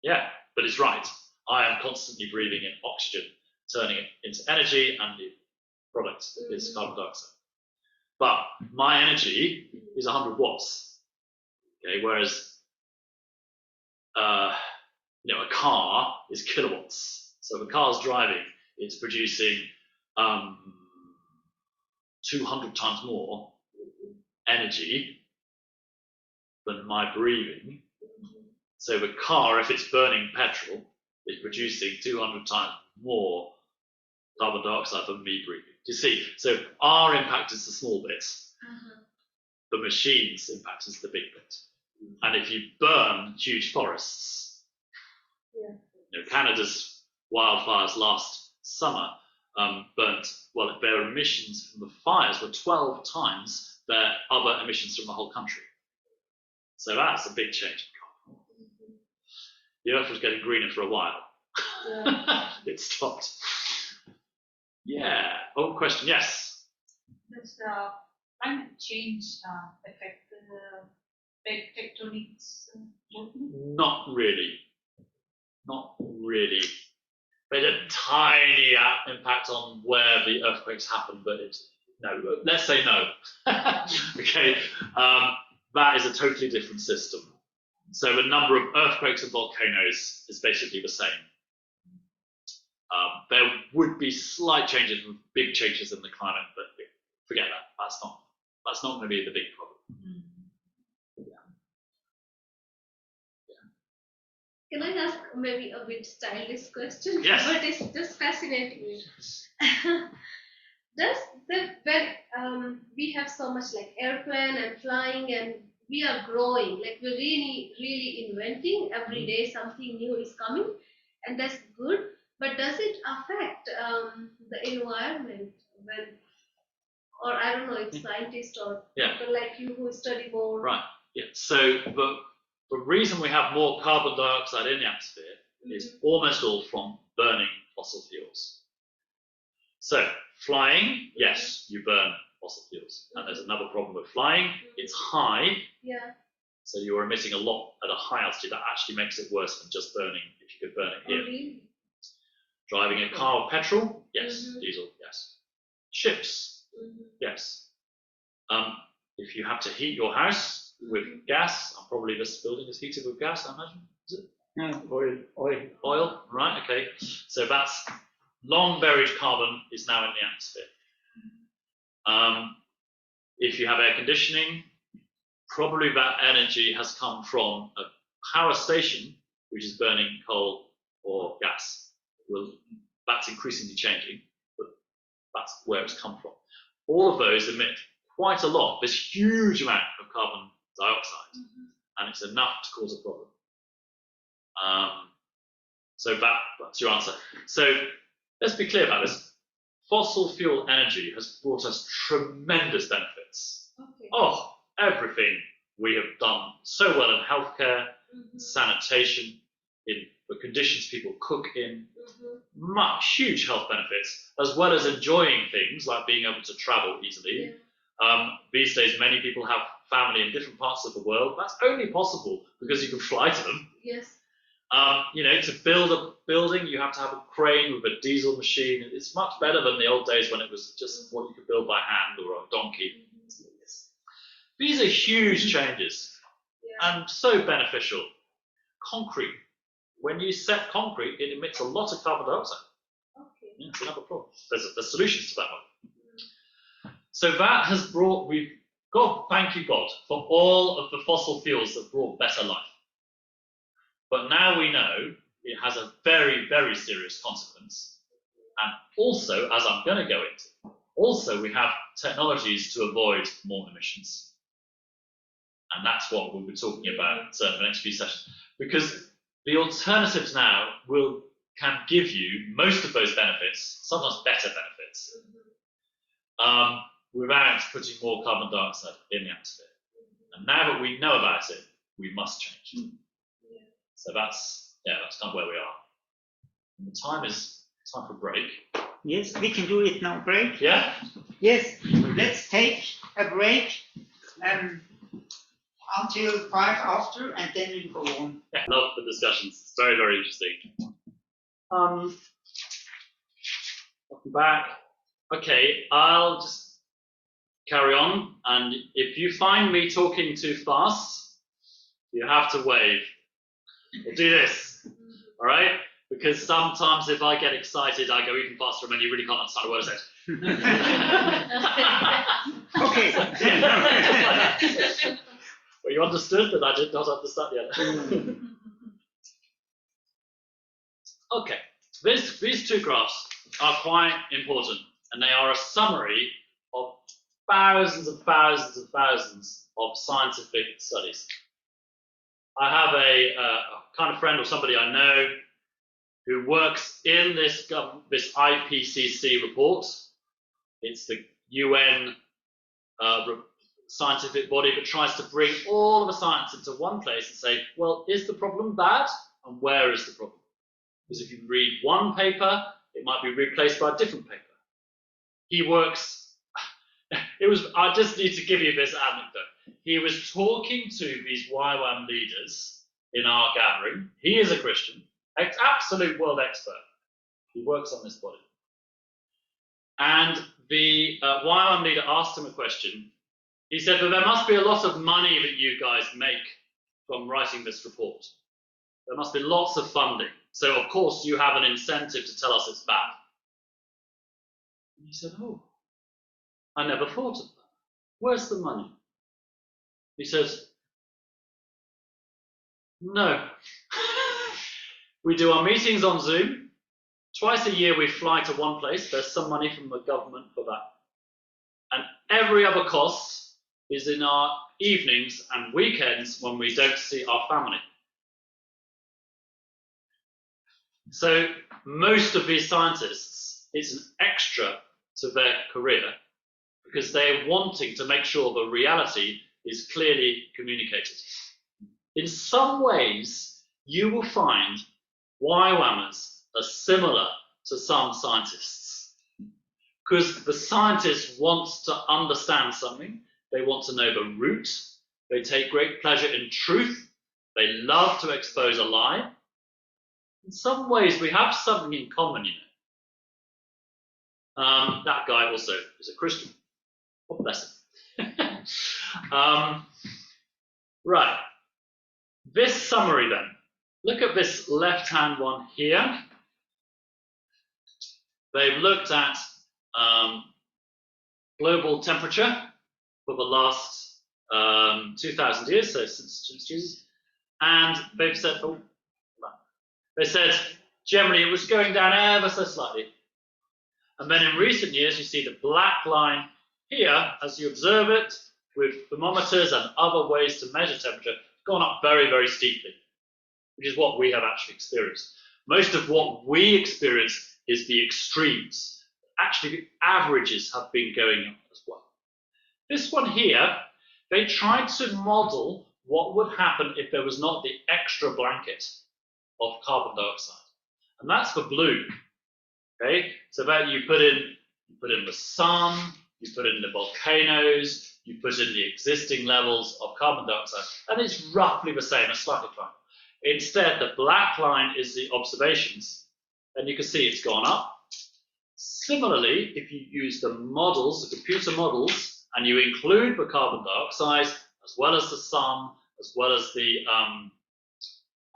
Yeah, but it's right. I am constantly breathing in oxygen, turning it into energy, and the product is carbon dioxide. But my energy is 100 watts. Okay, whereas a car is kilowatts. So if a car's driving, it's producing 200 times more energy than my breathing. So the car, if it's burning petrol, is producing 200 times more carbon dioxide than me breathing. Do you see? So our impact is the small bit. The machine's impact is the big bit. And if you burn huge forests, Canada's wildfires last summer their emissions from the fires were 12 times their other emissions from the whole country. So that's a big change. The Earth was getting greener for a while. It stopped. Yeah. Oh, question. Yes. Does climate change affect the tectonics movement? Not really. Not really. They had a tiny impact on where the earthquakes happen, but no. Let's say no. Okay. That is a totally different system. So the number of earthquakes and volcanoes is basically the same. There would be slight changes, big changes in the climate, but forget that. That's not going to be the big problem. Can I ask maybe a bit stylish question? Yes. But it's just fascinating me. When we have so much like airplane and flying and we are growing, like we're really inventing every day, something new is coming, and that's good. But does it affect the environment or I don't know, if scientists or people like you who study more? Right. Yeah. So the reason we have more carbon dioxide in the atmosphere is almost all from burning fossil fuels. So flying, yes, you burn fossil fuels, and there's another problem with flying. It's high. Yeah. So you're emitting a lot at a high altitude. That actually makes it worse than just burning. If you could burn it here. Really? Driving a car with petrol, yes. Diesel, yes. Ships, yes. If you have to heat your house with gas, probably this building is heated with gas, I imagine. Is it? No, Oil, right? Okay. So that's long buried carbon is now in the atmosphere. If you have air conditioning, probably that energy has come from a power station which is burning coal or gas. that's increasingly changing, but that's where it's come from. All of those emit quite a lot, this huge amount of carbon dioxide, and it's enough to cause a problem. So that's your answer. So let's be clear about this. Fossil fuel energy has brought us tremendous benefits. Okay. Oh, everything we have done so well in healthcare, sanitation, in the conditions people cook in, huge health benefits, as well as enjoying things like being able to travel easily. Yeah. These days, many people have family in different parts of the world. That's only possible because you can fly to them. Yes. You know, to build a building, you have to have a crane with a diesel machine. It's much better than the old days when it was just what you could build by hand or a donkey. These are huge changes and so beneficial. Concrete. When you set concrete, it emits a lot of carbon dioxide. Okay. Yeah, it's another problem. There's solutions to that one. So that has brought, thank you God, for all of the fossil fuels that brought better life. But now we know it has a very, very serious consequence. And also, as I'm going to go into, also we have technologies to avoid more emissions. And that's what we'll be talking about in the next few sessions. Because the alternatives now can give you most of those benefits, sometimes better benefits, without putting more carbon dioxide in the atmosphere. And now that we know about it, we must change. So that's kind of where we are. And the time for break. Yes, we can do it now. Break. Yeah? Yes, let's take a break until 5 after, and then we go on. Yeah, I love the discussions. It's very, very interesting. Welcome back. Okay, I'll just carry on, and if you find me talking too fast, you have to wave. We'll do this, all right? Because sometimes if I get excited, I go even faster, and then you really can't understand a word I said. Okay. Well, you understood that I did not understand yet. Okay, these two graphs are quite important, and they are a summary of thousands and thousands and thousands of scientific studies. I have a kind of friend or somebody I know who works in this IPCC report. It's the UN scientific body that tries to bring all of the science into one place and say, well, is the problem bad? And where is the problem? Because if you read one paper, it might be replaced by a different paper. He works, I just need to give you this anecdote. He was talking to these YWAM leaders in our gathering. He is a Christian, absolute world expert. He works on this body. And the YWAM leader asked him a question. He said that there must be a lot of money that you guys make from writing this report. There must be lots of funding. So, of course, you have an incentive to tell us it's bad. And he said, oh, I never thought of that. Where's the money? He says, no. We do our meetings on Zoom. Twice a year we fly to one place. There's some money from the government for that. And every other cost is in our evenings and weekends when we don't see our family. So most of these scientists, it's an extra to their career because they're wanting to make sure the reality is clearly communicated. In some ways, you will find YWAMers are similar to some scientists because the scientist wants to understand something. They want to know the root. They take great pleasure in truth. They love to expose a lie. In some ways, we have something in common, you know. That guy also is a Christian. God bless him. Right. This summary then. Look at this left-hand one here. They've looked at global temperature for the last 2,000 years, so since Jesus, and they've said, generally it was going down ever so slightly. And then in recent years, you see the black line here, as you observe it, with thermometers and other ways to measure temperature, gone up very, very steeply, which is what we have actually experienced. Most of what we experience is the extremes. Actually, the averages have been going up as well. This one here, they tried to model what would happen if there was not the extra blanket of carbon dioxide. And that's the blue. Okay, so that you put in the sun, you put in the volcanoes, you put in the existing levels of carbon dioxide, and it's roughly the same, a slight decline. Instead, the black line is the observations, and you can see it's gone up. Similarly, if you use the models, the computer models, and you include the carbon dioxide, as well as the sun, as well as the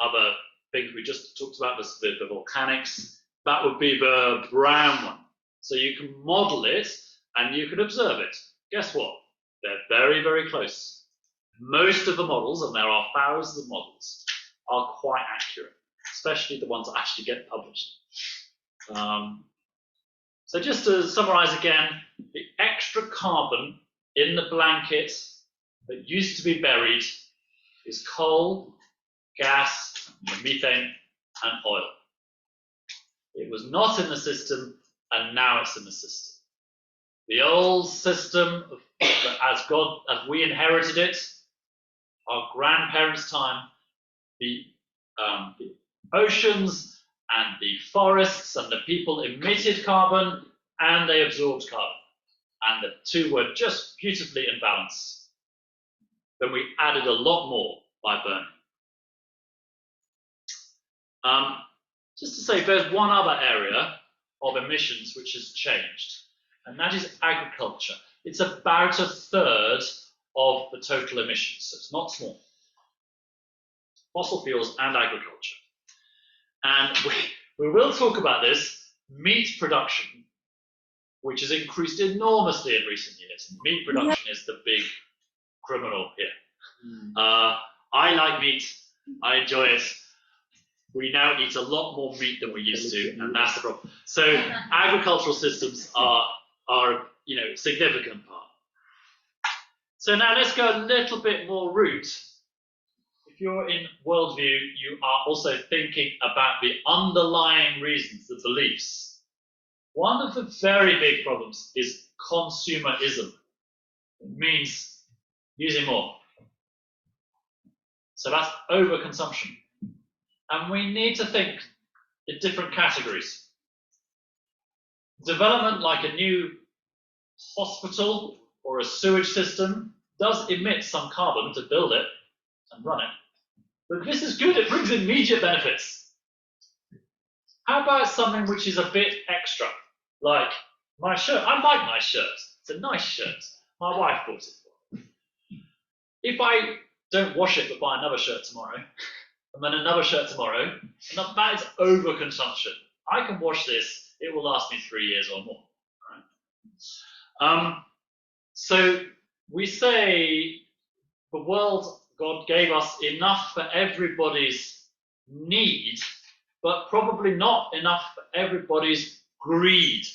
other things we just talked about, the volcanics, that would be the brown one. So you can model it, and you can observe it. Guess what? They're very, very close. Most of the models, and there are thousands of models, are quite accurate, especially the ones that actually get published. So just to summarize again, the extra carbon in the blanket that used to be buried is coal, gas, methane, and oil. It was not in the system, and now it's in the system. The old system, as we inherited it, our grandparents' time, the oceans and the forests and the people emitted carbon, and they absorbed carbon. And the two were just beautifully in balance. Then we added a lot more by burning. Just to say, there's one other area of emissions which has changed, and that is agriculture. It's about a third of the total emissions, so it's not small. Fossil fuels and agriculture. And we will talk about this, meat production, which has increased enormously in recent years. Meat production is the big criminal here. I like meat, I enjoy it. We now eat a lot more meat than we used to, and that's the problem. So agricultural systems are a significant part. So now let's go a little bit more root. If you're in worldview, you are also thinking about the underlying reasons, the beliefs. One of the very big problems is consumerism. It means using more. So that's overconsumption. And we need to think in different categories. Development like a new hospital or a sewage system does emit some carbon to build it and run it. But this is good, it brings immediate benefits. How about something which is a bit extra? Like my shirt. I like my shirt. It's a nice shirt. My wife bought it for me. If I don't wash it but buy another shirt tomorrow, and then another shirt tomorrow, and that is overconsumption. I can wash this, it will last me 3 years or more. Right? So we say the world, God gave us enough for everybody's need, but probably not enough for everybody's greed.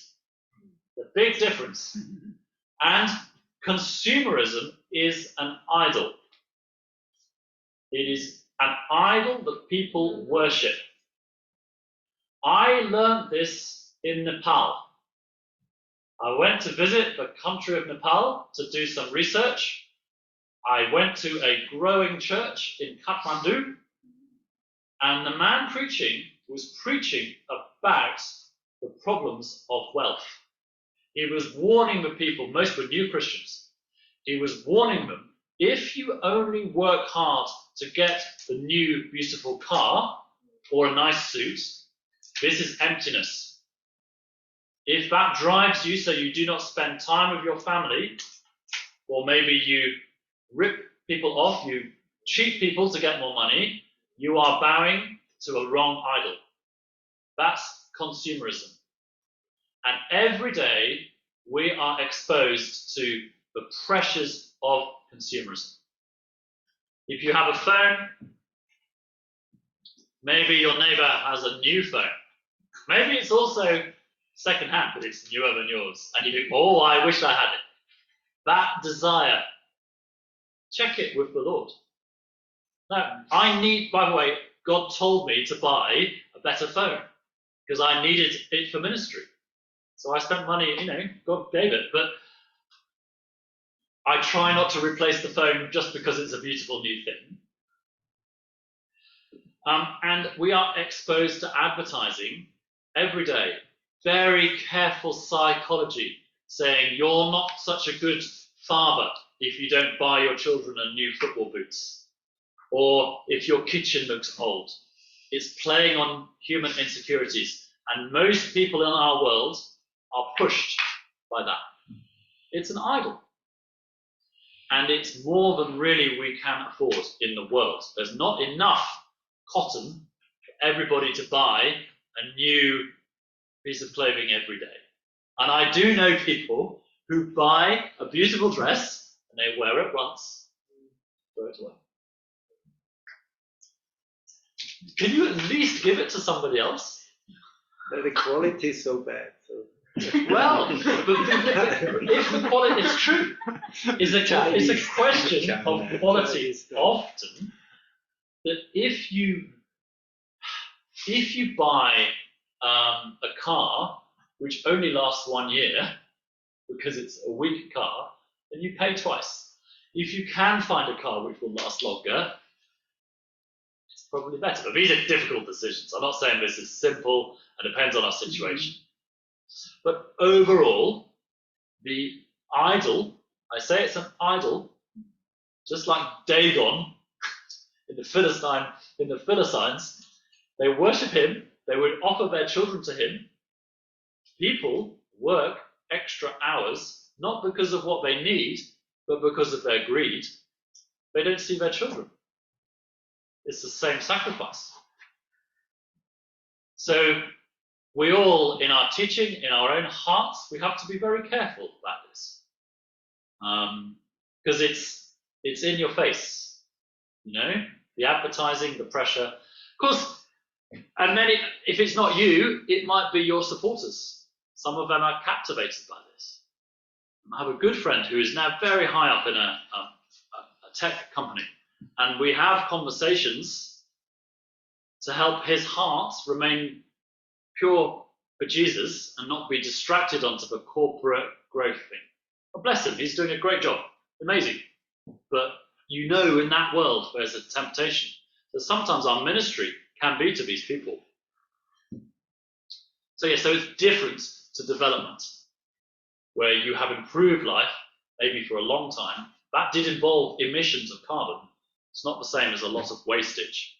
The big difference. And consumerism is an idol. It is an idol that people worship. I learned this in Nepal. I went to visit the country of Nepal to do some research. I went to a growing church in Kathmandu, and the man preaching was preaching about the problems of wealth. He was warning the people, most were new Christians. He was warning them, if you only work hard to get the new beautiful car or a nice suit, this is emptiness. If that drives you so you do not spend time with your family, or maybe you rip people off, you cheat people to get more money, you are bowing to a wrong idol. That's consumerism. And every day we are exposed to the pressures of consumerism. If you have a phone, maybe your neighbor has a new phone, Maybe it's also second hand, but it's newer than yours, and you think, oh, I wish I had it. That desire, check it with the Lord. Now, by the way, God told me to buy a better phone because I needed it for ministry. So I spent money, God gave it, but I try not to replace the phone just because it's a beautiful new thing. And we are exposed to advertising every day. Very careful psychology saying you're not such a good father if you don't buy your children a new football boots, or if your kitchen looks old. It's playing on human insecurities, and most people in our world are pushed by that. It's an idol, and it's more than really we can afford in the world. There's not enough cotton for everybody to buy a new piece of clothing every day. And I do know people who buy a beautiful dress and they wear it once, throw it away. Can you at least give it to somebody else? The quality is so bad. So. Well, if the quality is true, it's a question of quality often. That if you buy a car which only lasts 1 year because it's a weak car, then you pay twice. If you can find a car which will last longer, it's probably better. But these are difficult decisions. I'm not saying this is simple and depends on our situation. But overall, the idol, I say it's an idol, just like Dagon in the Philistines, they worship him, they would offer their children to him. People work extra hours, not because of what they need, but because of their greed. They don't see their children. It's the same sacrifice. So we all, in our teaching, in our own hearts, we have to be very careful about this. Because it's in your face, the advertising, the pressure. Of course, and if it's not you, it might be your supporters. Some of them are captivated by this. I have a good friend who is now very high up in a tech company, and we have conversations to help his heart remain pure for Jesus and not be distracted onto the corporate growth thing. But bless him, he's doing a great job, amazing. But in that world there's a temptation. So sometimes our ministry can be to these people. So so it's different to development, where you have improved life, maybe for a long time. That did involve emissions of carbon. It's not the same as a lot of wastage.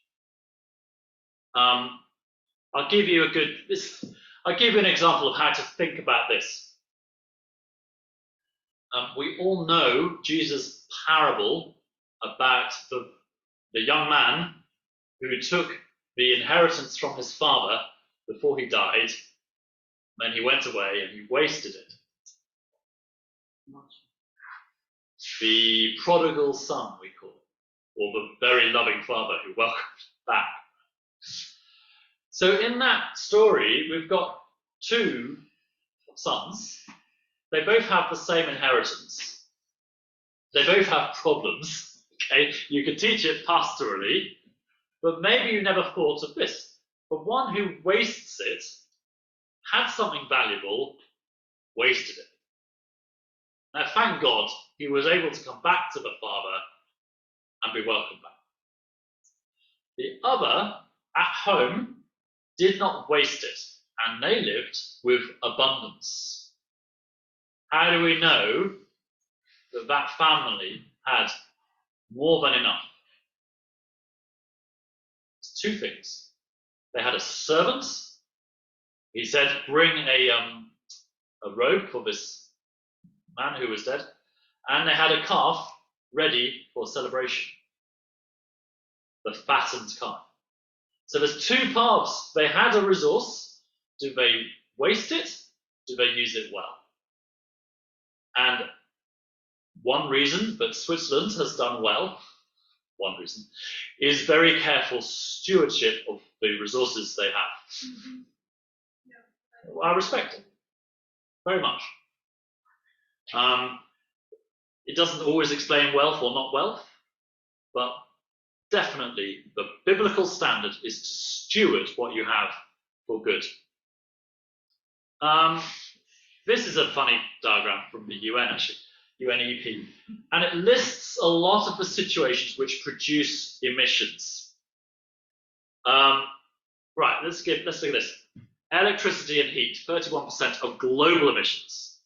I'll give you an example of how to think about this. We all know Jesus' parable about the young man who took the inheritance from his father before he died, then he went away and he wasted it. The prodigal son, we call it, or the very loving father who welcomed back. So in that story, we've got two sons. They both have the same inheritance. They both have problems. Okay, you could teach it pastorally, but maybe you never thought of this. The one who wastes it had something valuable, wasted it. Now, thank God, he was able to come back to the father and be welcomed back. The other, at home, did not waste it, and they lived with abundance. How do we know that that family had more than enough? It's two things. They had a servant. He said, bring a robe for this man who was dead. And they had a calf ready for celebration. The fattened calf. So there's two paths. They had a resource. Do they waste it? Do they use it well? And one reason that Switzerland has done well, is very careful stewardship of the resources they have. I respect it very much. It doesn't always explain wealth or not wealth, but definitely the biblical standard is to steward what you have for good. This is a funny diagram from the UN, actually, UNEP, and it lists a lot of the situations which produce emissions. Right, let's look at this. Electricity and heat, 31% of global emissions.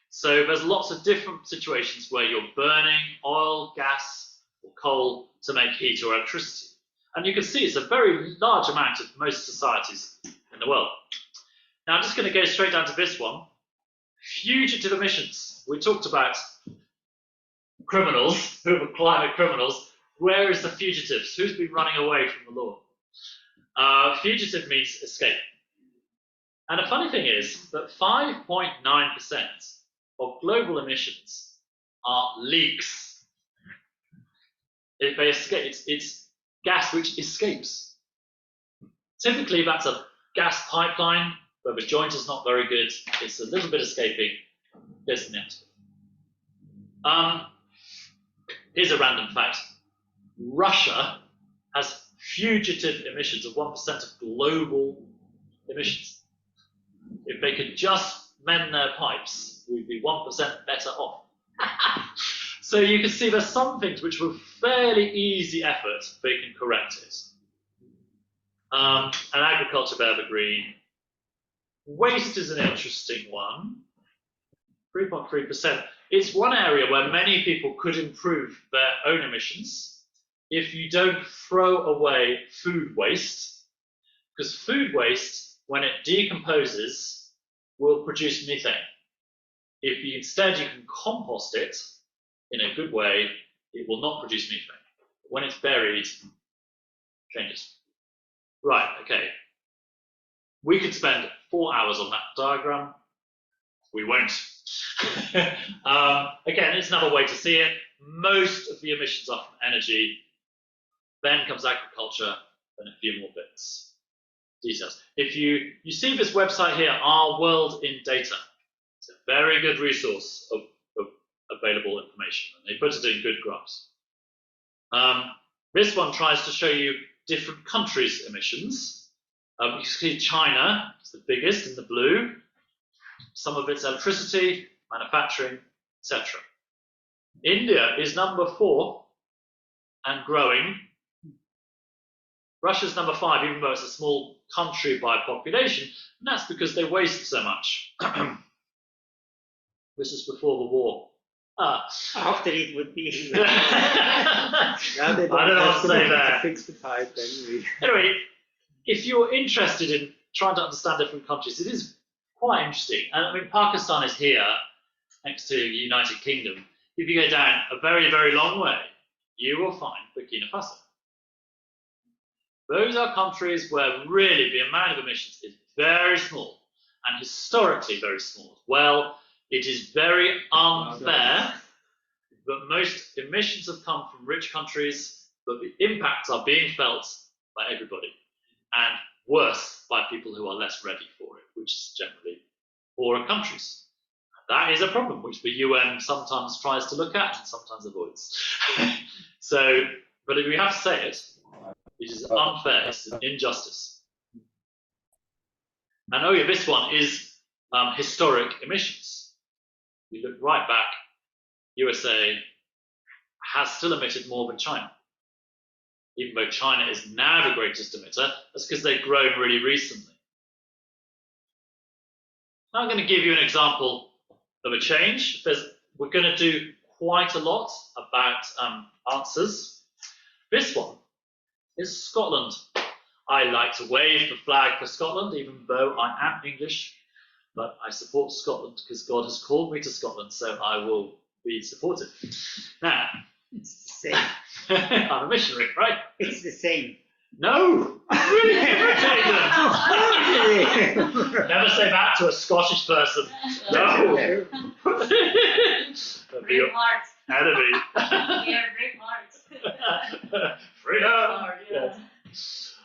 So there's lots of different situations where you're burning oil, gas, or coal to make heat or electricity. And you can see it's a very large amount of most societies in the world. Now I'm just going to go straight down to this one. Fugitive emissions. We talked about criminals, who are climate criminals. Where is the fugitives? Who's been running away from the law? Fugitive means escape. And the funny thing is that 5.9% of global emissions are leaks. If they escape, it's gas which escapes. Typically, that's a gas pipeline where the joint is not very good. It's a little bit escaping. Goes in the atmosphere. Here's a random fact. Russia has fugitive emissions of 1% of global emissions. If they could just mend their pipes, we'd be 1% better off. So you can see there's some things which with fairly easy effort, they can correct it. And agriculture, they're the green. Waste is an interesting one, 3.3%. It's one area where many people could improve their own emissions if you don't throw away food waste, because food waste, when it decomposes, will produce methane. If you instead you can compost it in a good way, it will not produce methane. When it's buried, it changes. Right, okay. We could spend 4 hours on that diagram. We won't. Again, it's another way to see it. Most of the emissions are from energy. Then comes agriculture, and a few more bits. Details. If you see this website here, Our World in Data. It's a very good resource of available information, and they put it in good graphs. This one tries to show you different countries' emissions. You can see China is the biggest in the blue. Some of it's electricity, manufacturing, etc. India is number 4 and growing. Russia's number 5, even though it's a small country by population, and that's because they waste so much. This is before the war. After it would be. Now they I don't know what to say to there. fix the pipe anyway. Anyway, if you're interested in trying to understand different countries, it is quite interesting. And I mean, Pakistan is here, next to the United Kingdom. If you go down a very, very long way, you will find Burkina Faso. Those are countries where really the amount of emissions is very small, and historically very small as well. It is very unfair that most emissions have come from rich countries, but the impacts are being felt by everybody, and worse by people who are less ready for it, which is generally poorer countries. That is a problem which the UN sometimes tries to look at and sometimes avoids. So, but if we have to say it, it is unfair, it's an injustice. And oh yeah, this one is historic emissions. You look right back, USA has still emitted more than China. Even though China is now the greatest emitter, that's because they've grown really recently. Now I'm going to give you an example of a change. We're going to do quite a lot about answers. This one is Scotland. I like to wave the flag for Scotland, even though I am English, but I support Scotland because God has called me to Scotland, so I will be supportive. Now, It's the same. I'm a missionary, right? It's the same. No, really irritated. Never say that to a Scottish person. No. That'd be your Brave hearts. enemy. Yeah, brave hearts. Freedom. Yeah. Yes.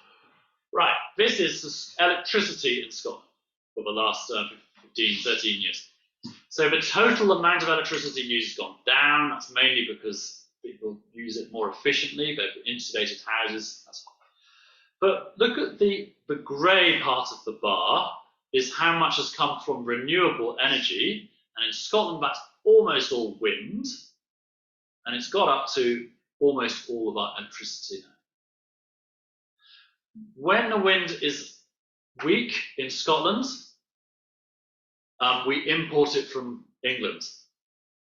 Right, this is electricity in Scotland. for the last 15, 13 years. So the total amount of electricity used has gone down. That's mainly because people use it more efficiently. They've insulated houses. That's fine. But look at the grey part of the bar is how much has come from renewable energy. And in Scotland, that's almost all wind. And it's got up to almost all of our electricity now. When the wind is weak in Scotland, we import it from England.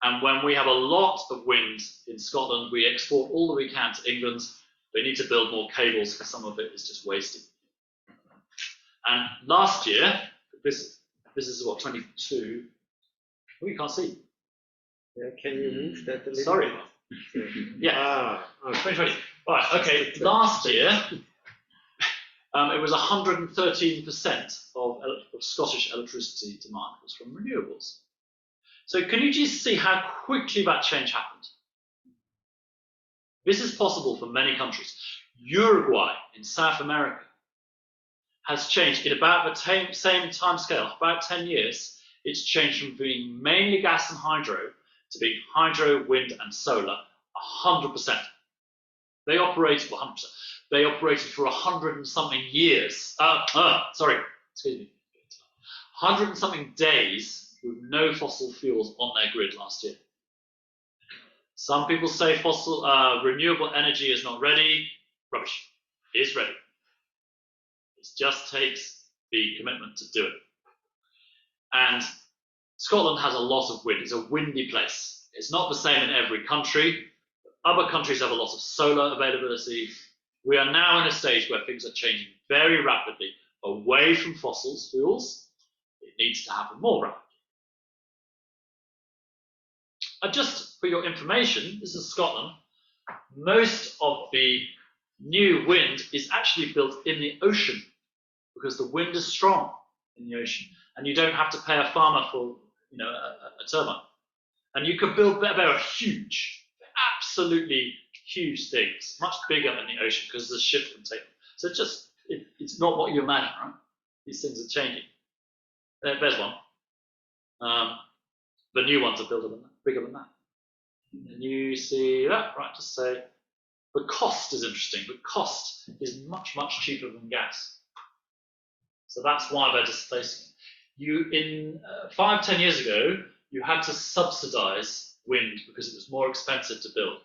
And when we have a lot of wind in Scotland, we export all that we can to England. They need to build more cables because some of it is just wasted. And last year, this is what, 22? Oh, you can't see. Yeah, can you move that a little? Sorry. bit? Yeah. Okay. 2020. Right, okay, last year, it was 113% of Scottish electricity demand was from renewables. So can you just see how quickly that change happened? This is possible for many countries. Uruguay in South America has changed in about the same time scale, about 10 years. It's changed from being mainly gas and hydro to being hydro, wind, and solar 100%. They operated for 100%. They operated for 100 and something years. 100 and something days with no fossil fuels on their grid last year. Some people say renewable energy is not ready. Rubbish. It is ready. It just takes the commitment to do it. And Scotland has a lot of wind. It's a windy place. It's not the same in every country. Other countries have a lot of solar availability. We are now in a stage where things are changing very rapidly away from fossil fuels. It needs to happen more rapidly. Just for your information, this is Scotland. Most of the new wind is actually built in the ocean because the wind is strong in the ocean, and you don't have to pay a farmer for a turbine. And you could build they're huge, absolutely huge things, much bigger in the ocean because the ship can take them. So it's not what you imagine, right? These things are changing. There's one. The new ones are bigger than that. And you see that, right? Just say the cost is interesting. The cost is much, much cheaper than gas. So that's why they're displacing it. 5-10 years ago, you had to subsidize wind because it was more expensive to build.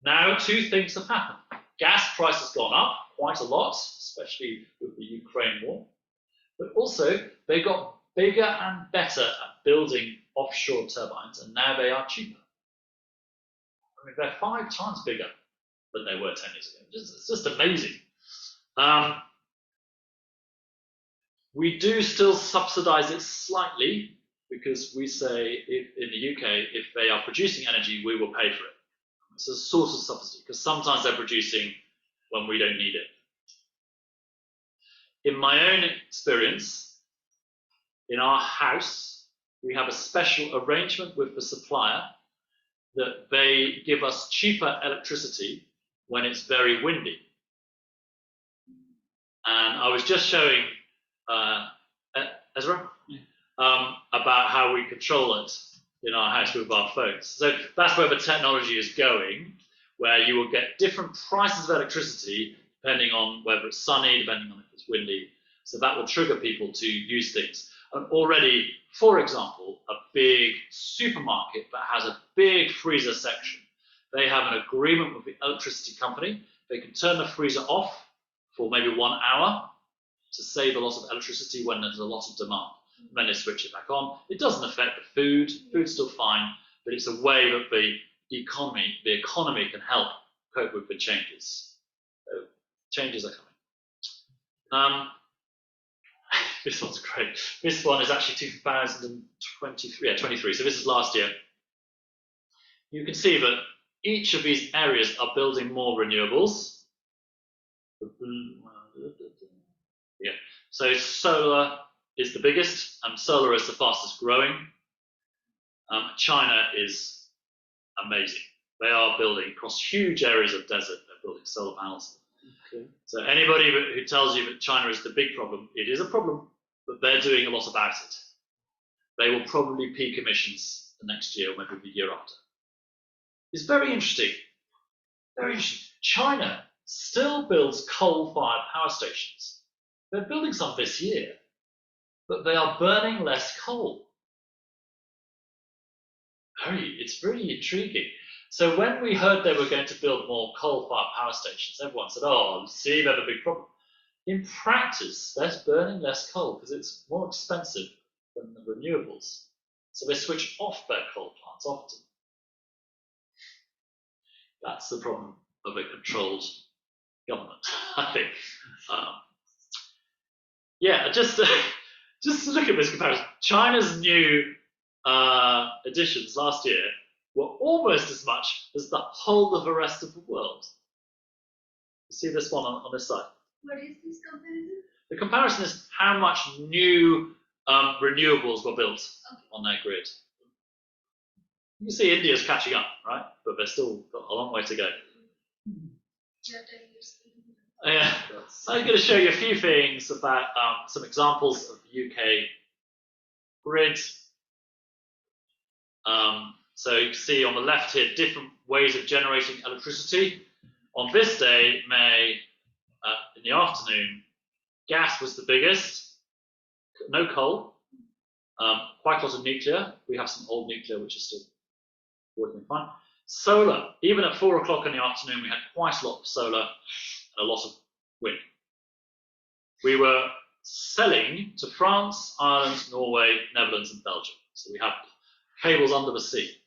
Now, two things have happened. Gas price has gone up quite a lot, especially with the Ukraine war. But also, they got bigger and better at building offshore turbines, and now they are cheaper. I mean, they're 5 times bigger than they were 10 years ago. It's just amazing. We do still subsidize it slightly because we say in the UK, if they are producing energy, we will pay for it. It's a sort of subsidy because sometimes they're producing when we don't need it. In my own experience, in our house, we have a special arrangement with the supplier that they give us cheaper electricity when it's very windy. And I was just showing Ezra about how we control it in our house with our phones. So that's where the technology is going, where you will get different prices of electricity depending on whether it's sunny, depending on if it's windy. So that will trigger people to use things. And already, for example, a big supermarket that has a big freezer section, they have an agreement with the electricity company. They can turn the freezer off for maybe 1 hour to save a lot of electricity when there's a lot of demand. And then they switch it back on. It doesn't affect the food. Food's still fine, but it's a way that the economy can help cope with the changes. So changes are coming. This one's great. This one is actually 2023. Yeah, 23. So this is last year. You can see that each of these areas are building more renewables. Yeah. So solar is the biggest, and solar is the fastest growing. China is amazing. They are building across huge areas of desert. They're building solar panels. Okay. So anybody who tells you that China is the big problem, it is a problem, but they're doing a lot about it. They will probably peak emissions the next year or maybe the year after. It's very interesting. Very interesting. China still builds coal-fired power stations. They're building some this year, but they are burning less coal. It's really intriguing. So when we heard they were going to build more coal-fired power stations, everyone said, oh, see, they have a big problem. In practice, they're burning less coal because it's more expensive than the renewables. So they switch off their coal plants often. That's the problem of a controlled government, I think. Yeah, just to look at this comparison, China's new additions last year were almost as much as the whole of the rest of the world. You see this one on this side? What is this comparison? The comparison is how much new renewables were built on their grid. You can see India's catching up, right? But they've still got a long way to go. Yeah, so I'm going to show you a few things about some examples of the UK grid. So you can see on the left here different ways of generating electricity. On this day, May, in the afternoon, gas was the biggest, no coal, quite a lot of nuclear. We have some old nuclear which is still working fine. Solar, even at 4 o'clock in the afternoon, we had quite a lot of solar and a lot of wind. We were selling to France, Ireland, Norway, Netherlands, and Belgium. So we have cables under the sea.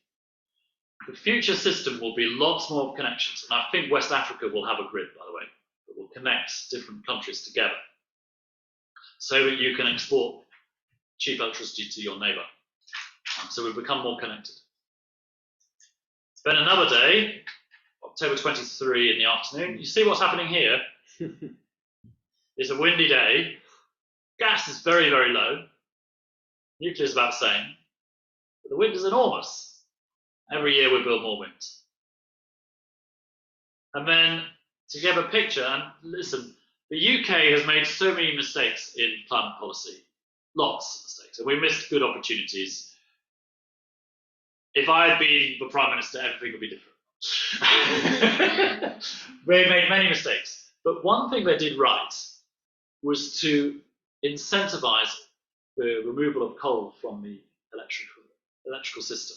The future system will be lots more connections, and I think West Africa will have a grid, by the way, that will connect different countries together so that you can export cheap electricity to your neighbour. So we've become more connected. Then another day, October 23 in the afternoon, you see what's happening here? It's a windy day. Gas is very, very low. Nuclear is about the same. But the wind is enormous. Every year we build more wind. And then to give a picture, and listen, the UK has made so many mistakes in climate policy. Lots of mistakes. And we missed good opportunities. If I had been the Prime Minister, everything would be different. They made many mistakes. But one thing they did right was to incentivize the removal of coal from the electrical system.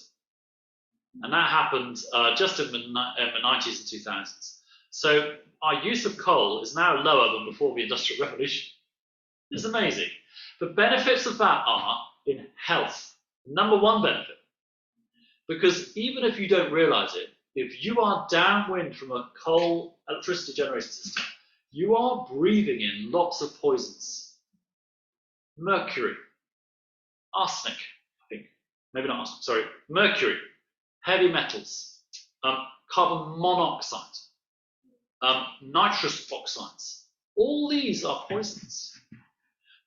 And that happened just in the 90s and 2000s. So our use of coal is now lower than before the Industrial Revolution. It's amazing. The benefits of that are in health. Number one benefit. Because even if you don't realize it, if you are downwind from a coal electricity generation system, you are breathing in lots of poisons. Mercury, arsenic, I think. Maybe not arsenic, sorry. Mercury, heavy metals, carbon monoxide, nitrous oxides. All these are poisons.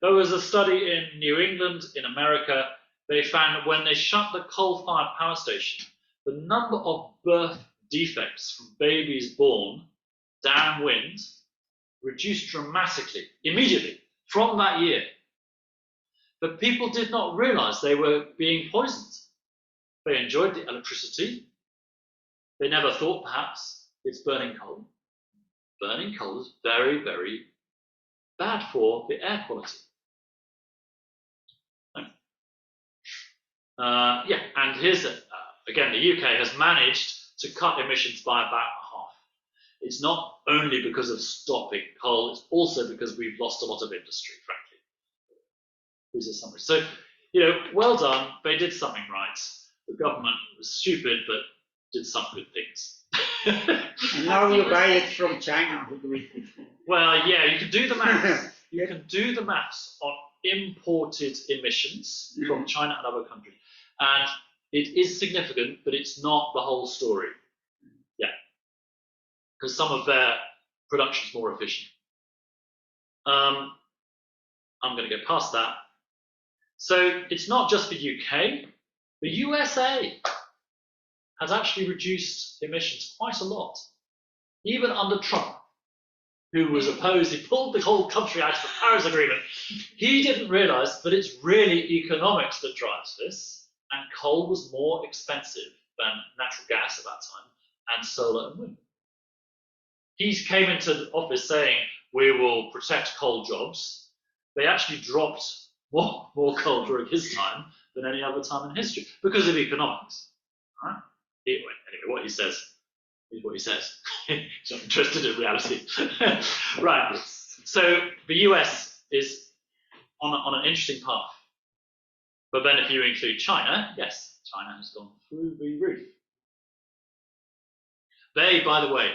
There was a study in New England, in America. They found that when they shut the coal-fired power station, the number of birth defects from babies born downwind reduced dramatically, immediately, from that year. But people did not realize they were being poisoned. They enjoyed the electricity. They never thought, perhaps, it's burning coal. Burning coal is very, very bad for the air quality. Yeah, and here's again, the UK has managed to cut emissions by about half. It's not only because of stopping coal, it's also because we've lost a lot of industry, frankly. These are summaries. So, you know, well done, they did something right. The government was stupid, but did some good things. And now you buy it from China. Well, yeah, you can do the maths. You can do the maths on imported emissions from China and other countries. And it is significant, but it's not the whole story. Yeah. Because some of their production is more efficient. I'm going to go past that. So it's not just the UK. The USA has actually reduced emissions quite a lot, even under Trump. who was opposed, he pulled the whole country out of the Paris Agreement. He didn't realise that it's really economics that drives this, and coal was more expensive than natural gas at that time, and solar and wind. He came into the office saying, we will protect coal jobs. They actually dropped more coal during his time than any other time in history because of economics. Right? Anyway, what he says is what he says. He's not interested in reality. Right. So the US is on an interesting path. But then if you include China, yes, China has gone through the roof. They, by the way,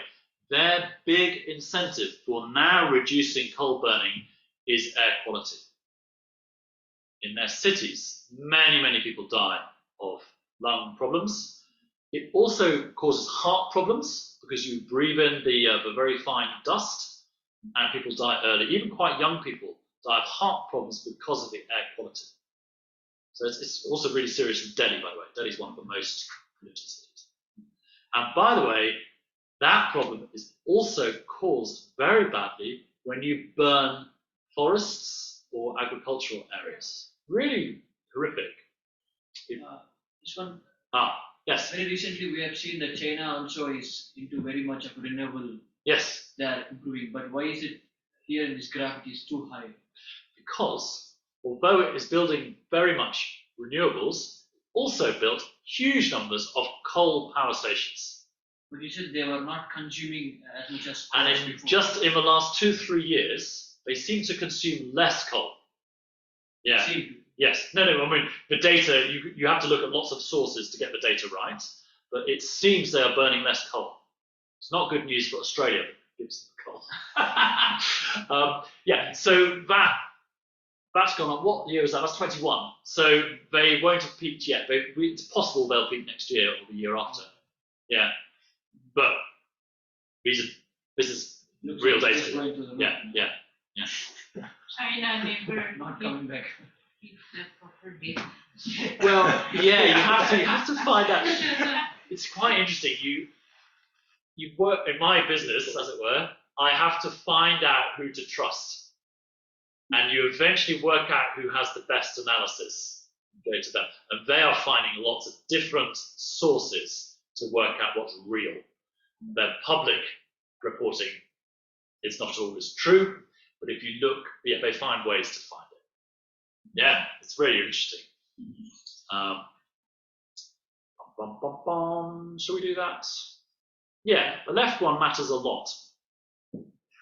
their big incentive for now reducing coal burning is air quality. In their cities, many people die of lung problems. It also causes heart problems because you breathe in the very fine dust, and people die early. Even quite young people die of heart problems because of the air quality. So it's also really serious in Delhi, by the way. Delhi is one of the most polluted cities. And by the way, that problem is also caused very badly when you burn forests or agricultural areas. Really horrific. This one, Yes. very recently we have seen that China also is into very much of renewable. Yes. They are improving, but why is it here in this graph it is too high? Because although it is building very much renewables, it also built huge numbers of coal power stations. But you said they were not consuming as much as And coal before. just in the last 2-3 years, they seem to consume less coal. Yeah. Seem Yes. No. I mean, the data, you have to look at lots of sources to get the data right, but it seems they are burning less coal. It's not good news for Australia, but it gives them coal. Yeah, so that's gone on. What year is that? That's 21. So they won't have peaked yet. It's possible they'll peak next year or the year after. Yeah. But this is looks real like it's data. going to the Yeah, moon. yeah. China never Not coming back. keeps the proper date. Well, yeah, you have to find out. It's quite interesting. You work in my business, as it were. I have to find out who to trust, and you eventually work out who has the best analysis. Go to them, and they are finding lots of different sources to work out what's real. Their public reporting is not always true, but if you look, yeah, they find ways to find it. Yeah, it's very interesting. Shall we do that? Yeah, the left one matters a lot.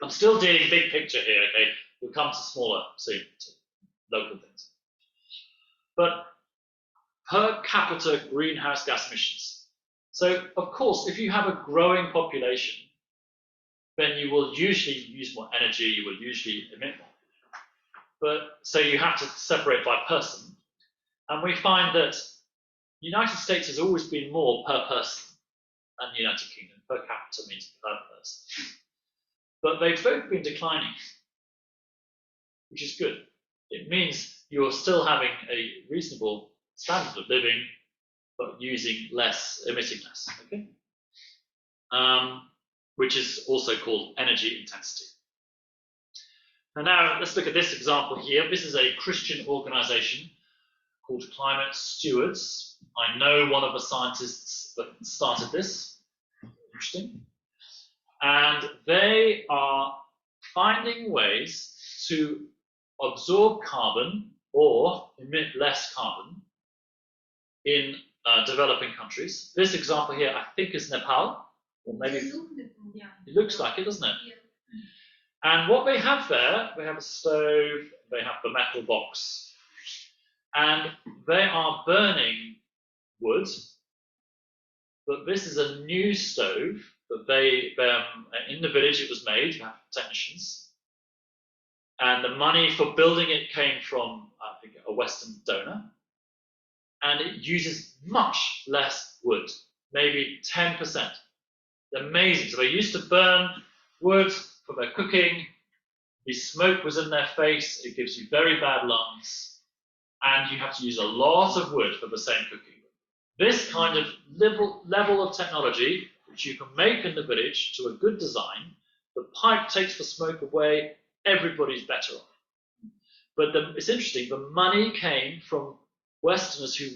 I'm still dealing big picture here, okay? We'll come to smaller soon, to local things. But per capita greenhouse gas emissions. So, of course, if you have a growing population, then you will usually use more energy, you will usually emit more. But so you have to separate by person. And we find that the United States has always been more per person than the United Kingdom. Per capita means per person. But they've both been declining, which is good. It means you're still having a reasonable standard of living, but using less, emitting less, okay? Which is also called energy intensity. Now let's look at this example here. This is a Christian organization called Climate Stewards. I know one of the scientists that started this. Interesting. And they are finding ways to absorb carbon or emit less carbon in developing countries. This example here, I think, is Nepal, or maybe Yeah. it looks like it, doesn't it? Yeah. And what they have there, they have a stove, they have the metal box, and they are burning wood. But this is a new stove that they, in the village it was made, you have technicians, and the money for building it came from, I think, a Western donor, and it uses much less wood, maybe 10%. Amazing. So they used to burn wood for their cooking. The smoke was in their face. It gives you very bad lungs, and you have to use a lot of wood for the same cooking. This kind of level of technology, which you can make in the village to a good design, The pipe takes the smoke away, everybody's better off. But it's interesting, the money came from Westerners who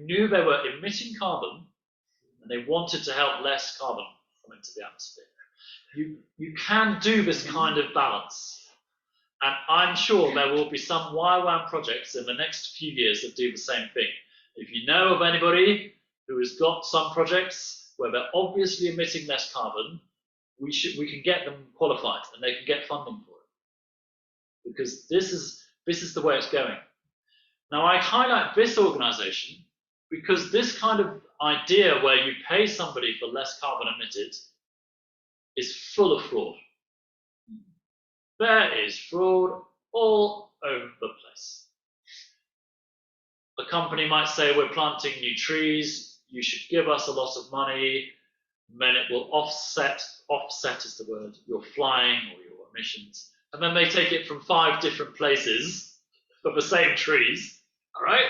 knew they were emitting carbon, and they wanted to help less carbon come into the atmosphere. You can do this kind of balance. And I'm sure there will be some YWAM projects in the next few years that do the same thing. If you know of anybody who has got some projects where they're obviously emitting less carbon, we can get them qualified and they can get funding for it. Because this is the way it's going. Now I highlight this organization because this kind of idea where you pay somebody for less carbon emitted is full of fraud. There is fraud all over the place. A company might say, we're planting new trees, you should give us a lot of money, then it will offset is the word, your flying or your emissions. And then they take it from 5 different places for the same trees, all right?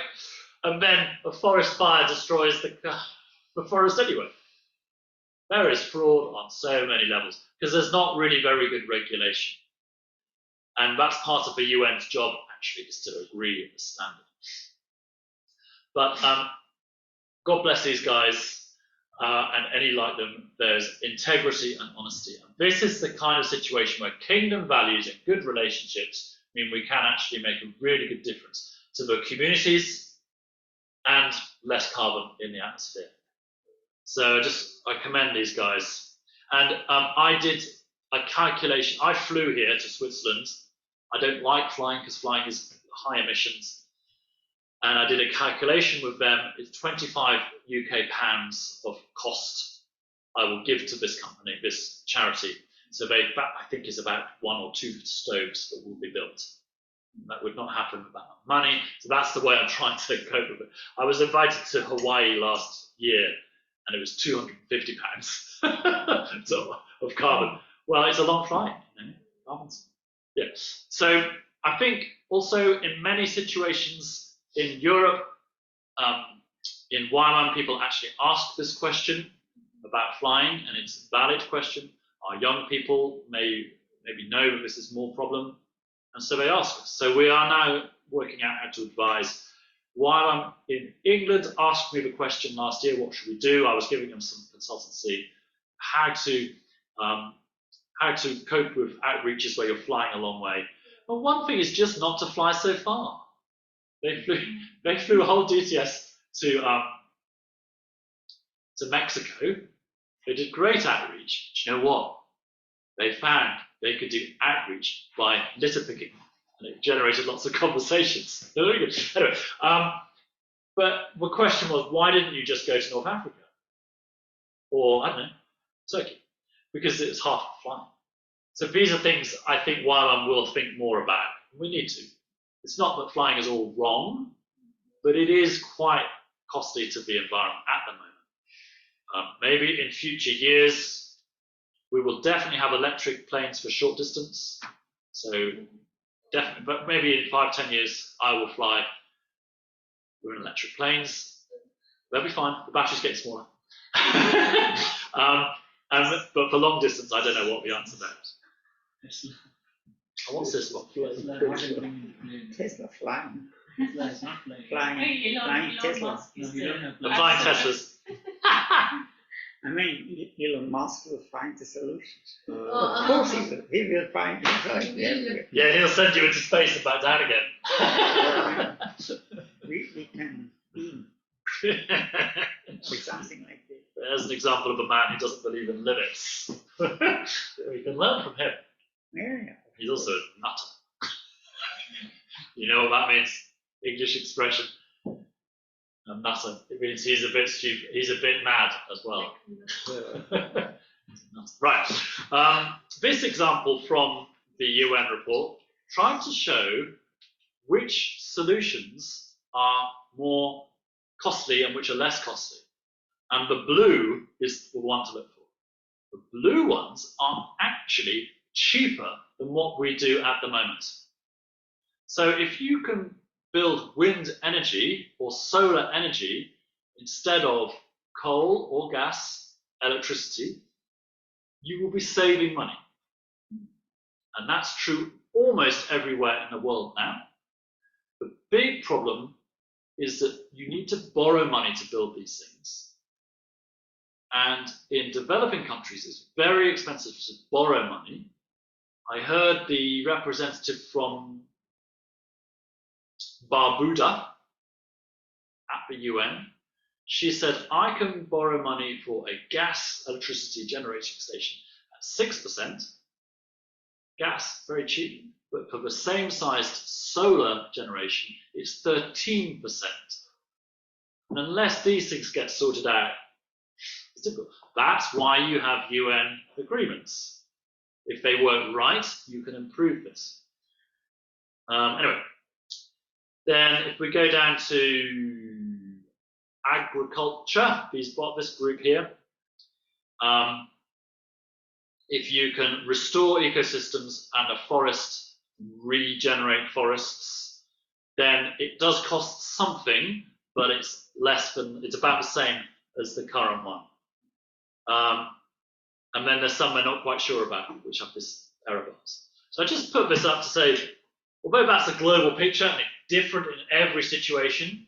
And then a forest fire destroys the forest anyway. There is fraud on so many levels because there's not really very good regulation. And that's part of the UN's job, actually, is to agree with the standard. But God bless these guys and any like them. There's integrity and honesty. And this is the kind of situation where kingdom values and good relationships mean we can actually make a really good difference to the communities and less carbon in the atmosphere. So I commend these guys. And I did a calculation. I flew here to Switzerland. I don't like flying because flying is high emissions. And I did a calculation with them. It's 25 UK pounds of cost I will give to this company, this charity. So that I think is about 1 or 2 stoves that will be built. That would not happen without money. So that's the way I'm trying to cope with it. I was invited to Hawaii last year, and it was 250 pounds of carbon. Well, it's a long flight, you know, carbon's. Yeah. So I think also in many situations in Europe, in YWAM, people actually ask this question about flying, and it's a valid question. Our young people maybe know that this is more problem, and so they ask us. So we are now working out how to advise. YWAM in England asked me the question last year, what should we do? I was giving them some consultancy, how to cope with outreaches where you're flying a long way. Well, one thing is just not to fly so far. They flew a whole DTS to Mexico. They did great outreach. Do you know what? They found they could do outreach by litter picking, and it generated lots of conversations. Very good. Anyway, but the question was, why didn't you just go to North Africa? Or, I don't know, Turkey? Because it's half flying. So these are things I think YWAM will think more about. We need to. It's not that flying is all wrong, but it is quite costly to the environment at the moment. Maybe in future years, we will definitely have electric planes for short distance. So definitely, but maybe in 5-10 years, I will fly with electric planes. They'll be fine. The batteries get smaller. But for long distance, I don't know what the answer is. What's this one? Tesla flying. Tesla is not flying. Flying Tesla. Musk is No, you don't have The flying Teslas. I mean, Elon Musk will find the solutions. Of Uh, course he will. He will find it right everywhere. Yeah, he'll send you into space and back down again. We can beam with something like this. There's an example of a man who doesn't believe in limits. We can learn from him. Yeah. He's also a nutter. You know what that means? English expression. A nutter. It means he's a bit stupid. He's a bit mad as well. Right. This example from the UN report tried to show which solutions are more costly and which are less costly. And the blue is the one to look for. The blue ones are actually cheaper than what we do at the moment. So if you can build wind energy or solar energy instead of coal or gas, electricity, you will be saving money. And that's true almost everywhere in the world now. The big problem is that you need to borrow money to build these things. And in developing countries, it's very expensive to borrow money. I heard the representative from Barbuda at the UN. She said, I can borrow money for a gas electricity generating station at 6%. Gas, very cheap, but for the same sized solar generation, it's 13%. And unless these things get sorted out, it's difficult. That's why you have UN agreements. If they work right, you can improve this. Anyway, then if we go down to agriculture, this group here, if you can restore ecosystems and a forest, regenerate forests, then it does cost something, but it's about the same as the current one. And then there's some we're not quite sure about, which have this error bars. So I just put this up to say, although that's a global picture and it's different in every situation,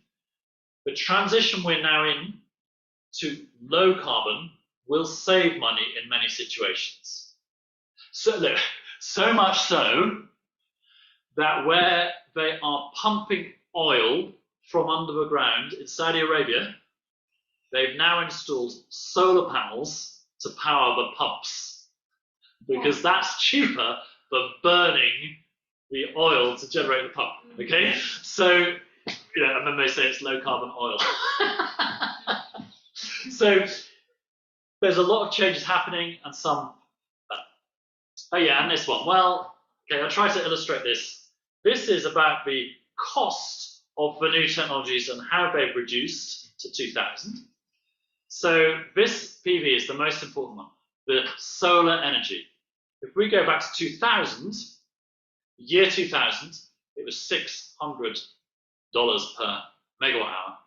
the transition we're now in to low carbon will save money in many situations. So much so that where they are pumping oil from under the ground in Saudi Arabia, they've now installed solar panels to power the pumps, because that's cheaper than burning the oil to generate the pump. Okay, so and then they say it's low carbon oil. So there's a lot of changes happening, and some. Oh yeah, and this one. Well, okay, I'll try to illustrate this. This is about the cost of the new technologies and how they've reduced to 2000. So this PV is the most important one, the solar energy. If we go back to 2000, year 2000, it was $600 per megawatt hour.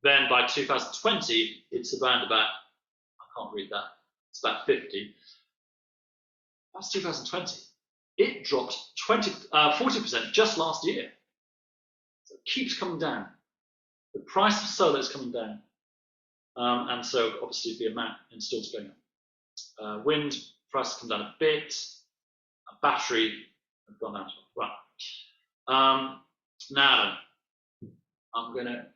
Then by 2020, it's around about, I can't read that, it's about 50. That's 2020. It dropped 40% just last year. So it keeps coming down. The price of solar is coming down. And so obviously the amount installed is going up. Wind price come down a bit. Battery have gone down as well. Right. Now, I'm going to,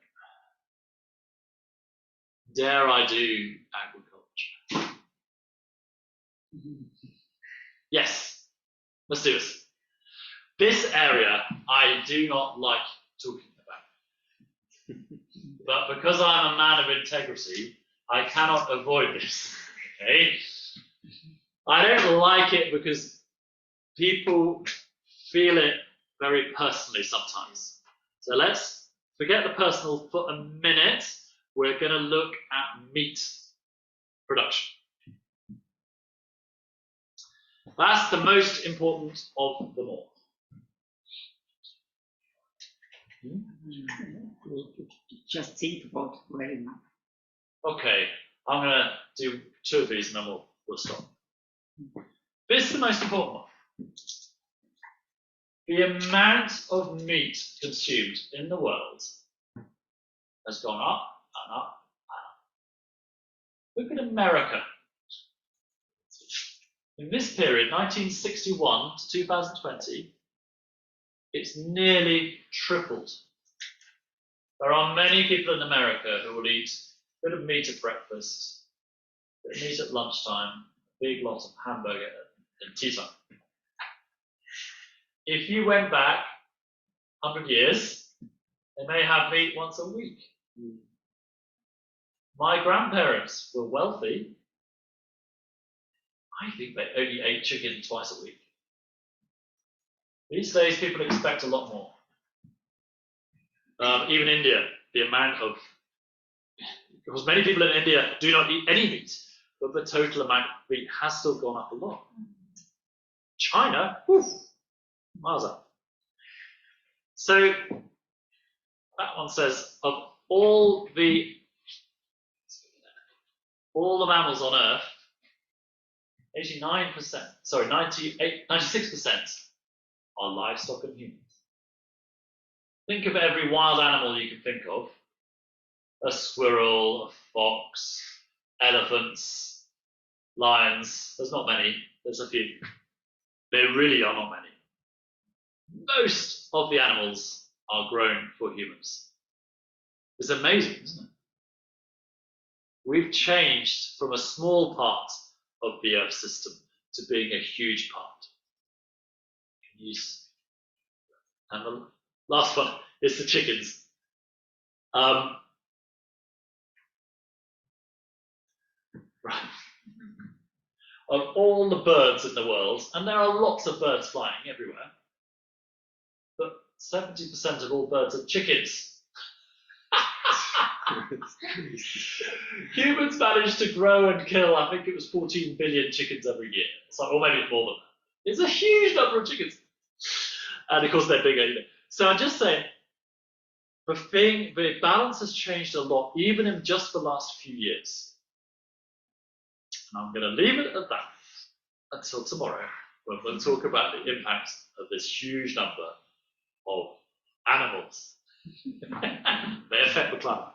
dare I do agriculture? Yes, let's do this. This area I do not like talking about. But because I'm a man of integrity, I cannot avoid this. Okay? I don't like it because people feel it very personally sometimes. So let's forget the personal for a minute. We're going to look at meat production. That's the most important of them all. Just think about very much. Okay, I'm going to do two of these and then we'll stop. This is the most important one. The amount of meat consumed in the world has gone up and up and up. Look at America. In this period, 1961 to 2020, it's nearly tripled. There are many people in America who will eat a bit of meat at breakfast, a bit of meat at lunchtime, a big lot of hamburger at tea time. If you went back 100 years, they may have meat once a week. My grandparents were wealthy. I think they only ate chicken twice a week. These days, people expect a lot more. Even India, the amount of, because many people in India do not eat any meat, but the total amount of meat has still gone up a lot. China, miles up. So that one says, of all the mammals on Earth, 89%, sorry, 96% are livestock and humans. Think of every wild animal you can think of. A squirrel, a fox, elephants, lions. There's not many, there's a few. There really are not many. Most of the animals are grown for humans. It's amazing, isn't it? We've changed from a small part of the Earth system to being a huge part. And the last one is the chickens. Right. Of all the birds in the world, and there are lots of birds flying everywhere, but 70% of all birds are chickens. Humans managed to grow and kill, I think it was 14 billion chickens every year. So, or maybe more than that. It's a huge number of chickens. And of course they're bigger. You know. So I'm just saying, the balance has changed a lot, even in just the last few years. And I'm going to leave it at that until tomorrow, when we'll talk about the impacts of this huge number of animals. They affect the planet.